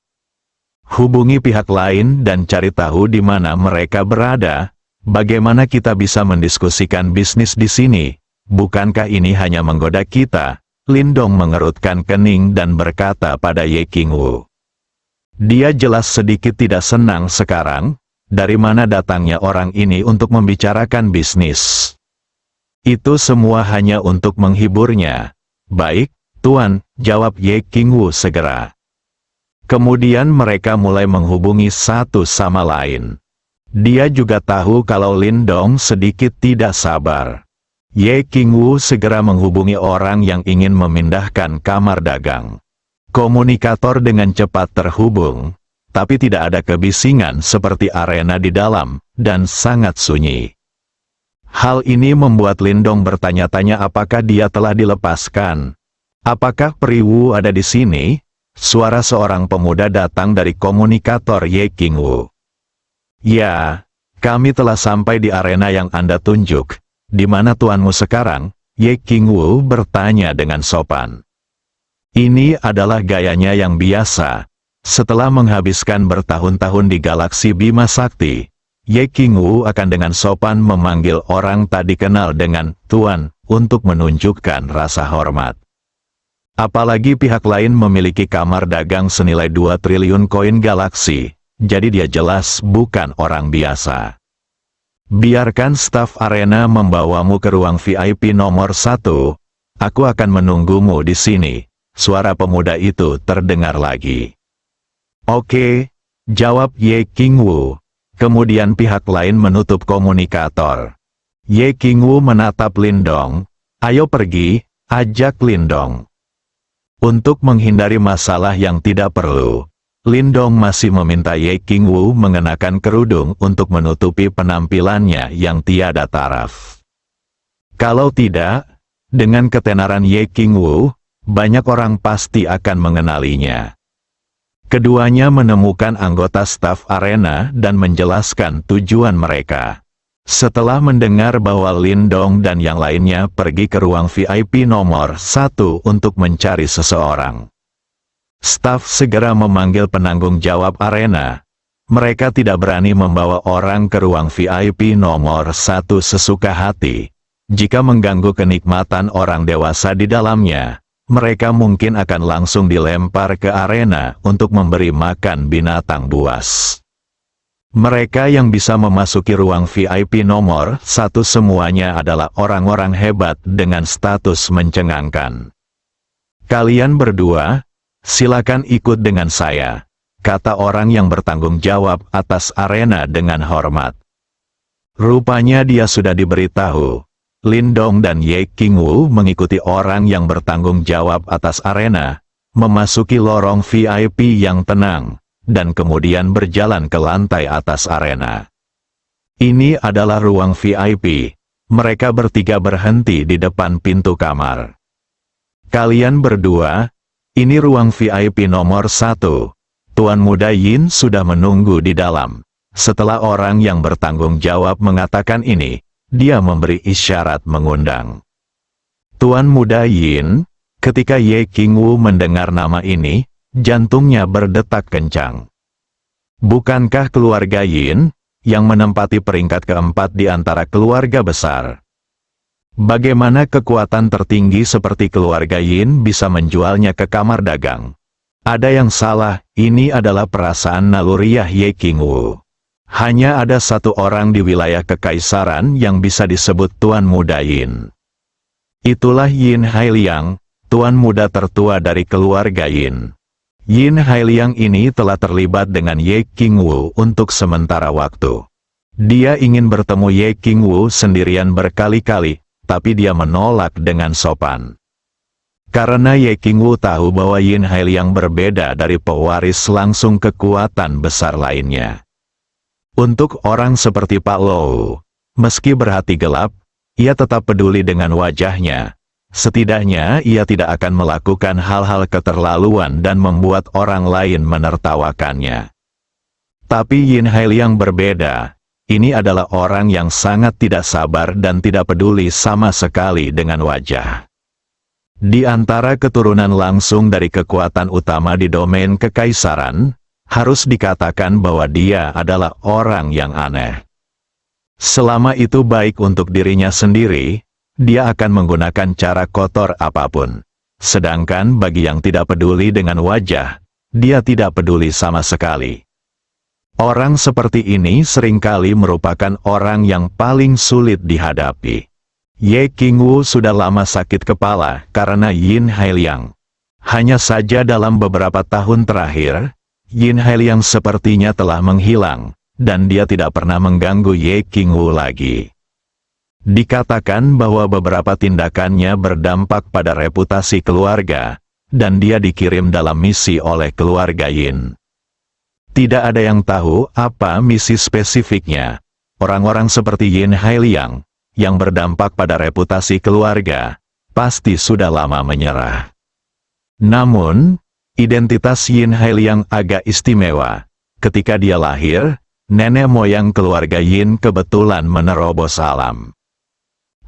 Hubungi pihak lain dan cari tahu di mana mereka berada, Bagaimana kita bisa mendiskusikan bisnis di sini? Bukankah ini hanya menggoda kita? Lindong mengerutkan kening dan berkata pada Ye Qingwu. Dia jelas sedikit tidak senang sekarang. Dari mana datangnya orang ini untuk membicarakan bisnis? Itu semua hanya untuk menghiburnya. Baik, Tuan, jawab Ye Qingwu segera. Kemudian mereka mulai menghubungi satu sama lain. Dia juga tahu kalau Lindong sedikit tidak sabar. Ye Qingwu segera menghubungi orang yang ingin memindahkan kamar dagang. Komunikator dengan cepat terhubung, tapi tidak ada kebisingan seperti arena di dalam, dan sangat sunyi. Hal ini membuat Lindong bertanya-tanya apakah dia telah dilepaskan. Apakah Priwu ada di sini? Suara seorang pemuda datang dari komunikator Ye Qingwu. Ya, kami telah sampai di arena yang Anda tunjuk. Di mana tuanmu sekarang? Ye Qingwu bertanya dengan sopan. Ini adalah gayanya yang biasa. Setelah menghabiskan bertahun-tahun di galaksi Bima Sakti, Ye Qingwu akan dengan sopan memanggil orang tak dikenal dengan Tuan untuk menunjukkan rasa hormat. Apalagi pihak lain memiliki kamar dagang senilai 2 triliun koin galaksi, jadi dia jelas bukan orang biasa. Biarkan staf arena membawamu ke ruang VIP nomor 1. Aku akan menunggumu di sini. Suara pemuda itu terdengar lagi. Oke, jawab Ye Qingwu. Kemudian pihak lain menutup komunikator. Ye Qingwu menatap Lindong. Ayo pergi, ajak Lindong. Untuk menghindari masalah yang tidak perlu, Lindong masih meminta Ye Qingwu mengenakan kerudung untuk menutupi penampilannya yang tiada taraf. Kalau tidak, dengan ketenaran Ye Qingwu, banyak orang pasti akan mengenalinya. Keduanya menemukan anggota staf arena dan menjelaskan tujuan mereka. Setelah mendengar bahwa Lindong dan yang lainnya pergi ke ruang VIP nomor 1 untuk mencari seseorang, staf segera memanggil penanggung jawab arena. Mereka tidak berani membawa orang ke ruang VIP nomor 1 sesuka hati. Jika mengganggu kenikmatan orang dewasa di dalamnya, mereka mungkin akan langsung dilempar ke arena untuk memberi makan binatang buas. Mereka yang bisa memasuki ruang VIP nomor 1 semuanya adalah orang-orang hebat dengan status mencengangkan. Kalian berdua, silakan ikut dengan saya, kata orang yang bertanggung jawab atas arena dengan hormat. Rupanya dia sudah diberitahu. Lindong dan Ye Qingwu mengikuti orang yang bertanggung jawab atas arena, memasuki lorong VIP yang tenang, dan kemudian berjalan ke lantai atas arena. Ini adalah ruang VIP. Mereka bertiga berhenti di depan pintu kamar. Kalian berdua, ini ruang VIP nomor 1. Tuan Muda Yin sudah menunggu di dalam. Setelah orang yang bertanggung jawab mengatakan ini, dia memberi isyarat mengundang. Tuan Muda Yin, ketika Ye Qingwu mendengar nama ini, jantungnya berdetak kencang. Bukankah keluarga Yin, yang menempati peringkat keempat di antara keluarga besar? Bagaimana kekuatan tertinggi seperti keluarga Yin bisa menjualnya ke kamar dagang? Ada yang salah, ini adalah perasaan naluriah Ye Qingwu. Hanya ada satu orang di wilayah kekaisaran yang bisa disebut Tuan Muda Yin. Itulah Yin Hailiang, Tuan Muda tertua dari keluarga Yin. Yin Hailiang ini telah terlibat dengan Ye Qingwu untuk sementara waktu. Dia ingin bertemu Ye Qingwu sendirian berkali-kali, tapi dia menolak dengan sopan. Karena Ye Qingwu tahu bahwa Yin Hailiang berbeda dari pewaris langsung kekuatan besar lainnya. Untuk orang seperti Pak Lou, meski berhati gelap, ia tetap peduli dengan wajahnya. Setidaknya ia tidak akan melakukan hal-hal keterlaluan dan membuat orang lain menertawakannya. Tapi Yin Hailiang berbeda. Ini adalah orang yang sangat tidak sabar dan tidak peduli sama sekali dengan wajah. Di antara keturunan langsung dari kekuatan utama di domain kekaisaran, harus dikatakan bahwa dia adalah orang yang aneh. Selama itu baik untuk dirinya sendiri, dia akan menggunakan cara kotor apapun. Sedangkan bagi yang tidak peduli dengan wajah, dia tidak peduli sama sekali. Orang seperti ini seringkali merupakan orang yang paling sulit dihadapi. Ye Qingwu sudah lama sakit kepala karena Yin Hailiang. Hanya saja dalam beberapa tahun terakhir, Yin Hailiang sepertinya telah menghilang, dan dia tidak pernah mengganggu Ye Qingwu lagi. Dikatakan bahwa beberapa tindakannya berdampak pada reputasi keluarga, dan dia dikirim dalam misi oleh keluarga Yin. Tidak ada yang tahu apa misi spesifiknya. Orang-orang seperti Yin Hailiang, yang berdampak pada reputasi keluarga, pasti sudah lama menyerah. Namun, identitas Yin Hailiang agak istimewa. Ketika dia lahir, nenek moyang keluarga Yin kebetulan menerobos alam.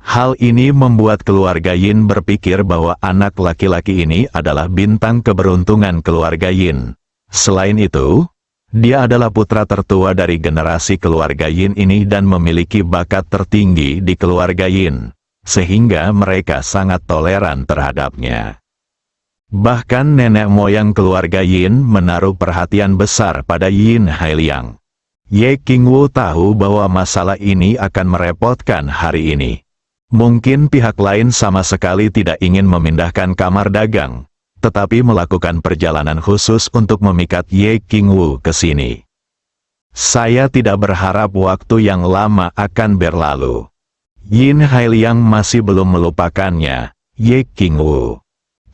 Hal ini membuat keluarga Yin berpikir bahwa anak laki-laki ini adalah bintang keberuntungan keluarga Yin. Selain itu, dia adalah putra tertua dari generasi keluarga Yin ini dan memiliki bakat tertinggi di keluarga Yin, sehingga mereka sangat toleran terhadapnya. Bahkan nenek moyang keluarga Yin menaruh perhatian besar pada Yin Hailiang. Ye Qingwu tahu bahwa masalah ini akan merepotkan hari ini. Mungkin pihak lain sama sekali tidak ingin memindahkan kamar dagang, tetapi melakukan perjalanan khusus untuk memikat Ye Qingwu ke sini. Saya tidak berharap waktu yang lama akan berlalu. Yin Hailiang masih belum melupakannya, Ye Qingwu.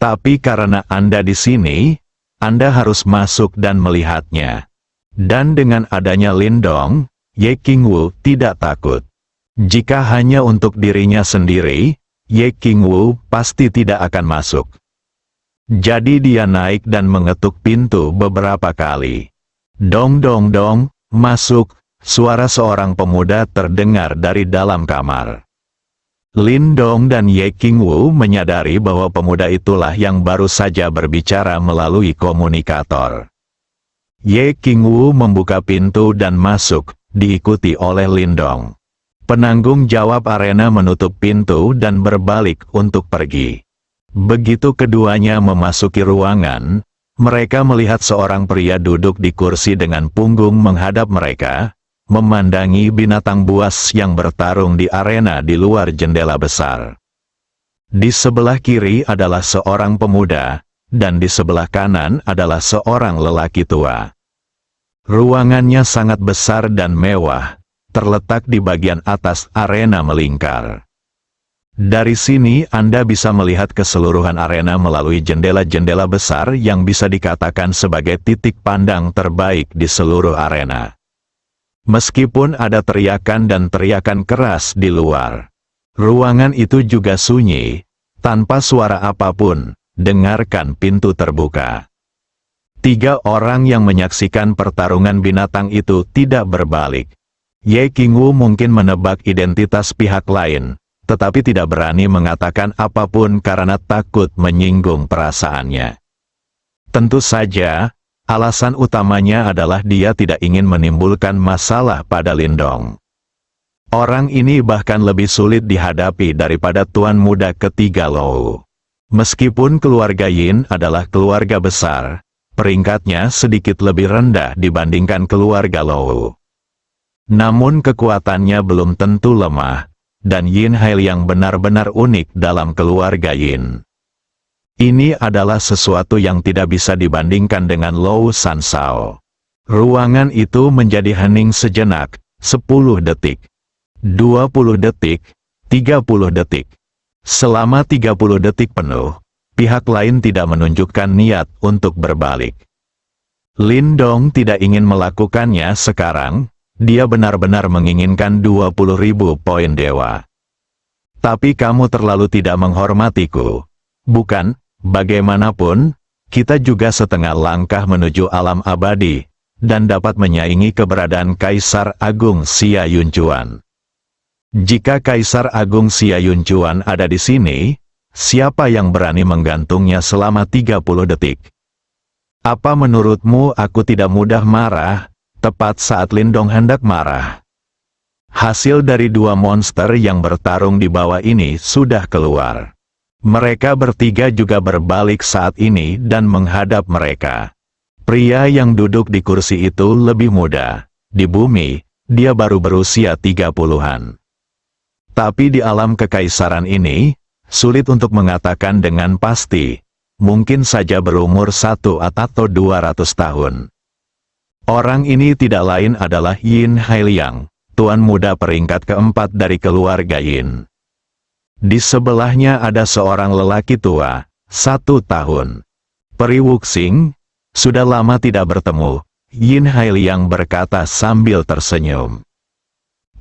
Tapi karena Anda di sini, Anda harus masuk dan melihatnya. Dan dengan adanya Lindong, Ye Qingwu tidak takut. Jika hanya untuk dirinya sendiri, Ye Qingwu pasti tidak akan masuk. Jadi dia naik dan mengetuk pintu beberapa kali. Dong dong dong, masuk, suara seorang pemuda terdengar dari dalam kamar. Lindong dan Ye Qingwu menyadari bahwa pemuda itulah yang baru saja berbicara melalui komunikator. Ye Qingwu membuka pintu dan masuk, diikuti oleh Lindong. Penanggung jawab arena menutup pintu dan berbalik untuk pergi. Begitu keduanya memasuki ruangan, mereka melihat seorang pria duduk di kursi dengan punggung menghadap mereka, memandangi binatang buas yang bertarung di arena di luar jendela besar. Di sebelah kiri adalah seorang pemuda, dan di sebelah kanan adalah seorang lelaki tua. Ruangannya sangat besar dan mewah, terletak di bagian atas arena melingkar. Dari sini Anda bisa melihat keseluruhan arena melalui jendela-jendela besar yang bisa dikatakan sebagai titik pandang terbaik di seluruh arena. Meskipun ada teriakan dan teriakan keras di luar, ruangan itu juga sunyi, tanpa suara apapun, dengarkan pintu terbuka. 3 orang yang menyaksikan pertarungan binatang itu tidak berbalik. Ye Qingwu mungkin menebak identitas pihak lain, tetapi tidak berani mengatakan apapun karena takut menyinggung perasaannya. Tentu saja, alasan utamanya adalah dia tidak ingin menimbulkan masalah pada Lindong. Orang ini bahkan lebih sulit dihadapi daripada tuan muda ketiga Lou. Meskipun keluarga Yin adalah keluarga besar, peringkatnya sedikit lebih rendah dibandingkan keluarga Lou. Namun kekuatannya belum tentu lemah, dan Yin Hailiang benar-benar unik dalam keluarga Yin. Ini adalah sesuatu yang tidak bisa dibandingkan dengan Lou Sansao. Ruangan itu menjadi hening sejenak, 10 detik, 20 detik, 30 detik. Selama 30 detik penuh, pihak lain tidak menunjukkan niat untuk berbalik. Lindong tidak ingin melakukannya sekarang. Dia benar-benar menginginkan 20.000 poin dewa. Tapi kamu terlalu tidak menghormatiku. Bukan, bagaimanapun, kita juga setengah langkah menuju alam abadi, dan dapat menyaingi keberadaan Kaisar Agung Xia Yunchuan. Jika Kaisar Agung Xia Yunchuan ada di sini, siapa yang berani menggantungnya selama 30 detik? Apa menurutmu aku tidak mudah marah? Tepat saat Lindong hendak marah, Hasil dari dua monster yang bertarung di bawah ini sudah keluar. Mereka bertiga juga berbalik saat ini dan menghadap mereka. Pria yang duduk di kursi itu lebih muda. Di bumi, dia baru berusia 30-an. Tapi di alam kekaisaran ini, sulit untuk mengatakan dengan pasti. Mungkin saja berumur 1 atau 200 tahun. Orang ini tidak lain adalah Yin Hailiang, tuan muda peringkat keempat dari keluarga Yin. Di sebelahnya ada seorang lelaki tua, 1 tahun. Peri Wuxing, sudah lama tidak bertemu, Yin Hailiang berkata sambil tersenyum.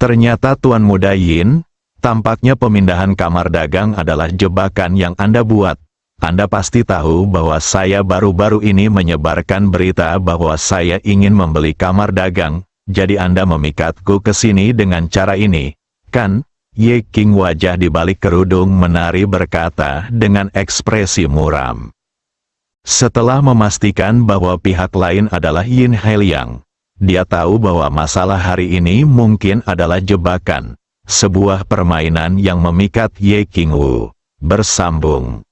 Ternyata tuan muda Yin, tampaknya pemindahan kamar dagang adalah jebakan yang Anda buat. Anda pasti tahu bahwa saya baru-baru ini menyebarkan berita bahwa saya ingin membeli kamar dagang, jadi Anda memikatku ke sini dengan cara ini, kan? Ye King wajah di balik kerudung menari berkata dengan ekspresi muram. Setelah memastikan bahwa pihak lain adalah Yin Hailiang, dia tahu bahwa masalah hari ini mungkin adalah jebakan, sebuah permainan yang memikat Ye King Wu. Bersambung.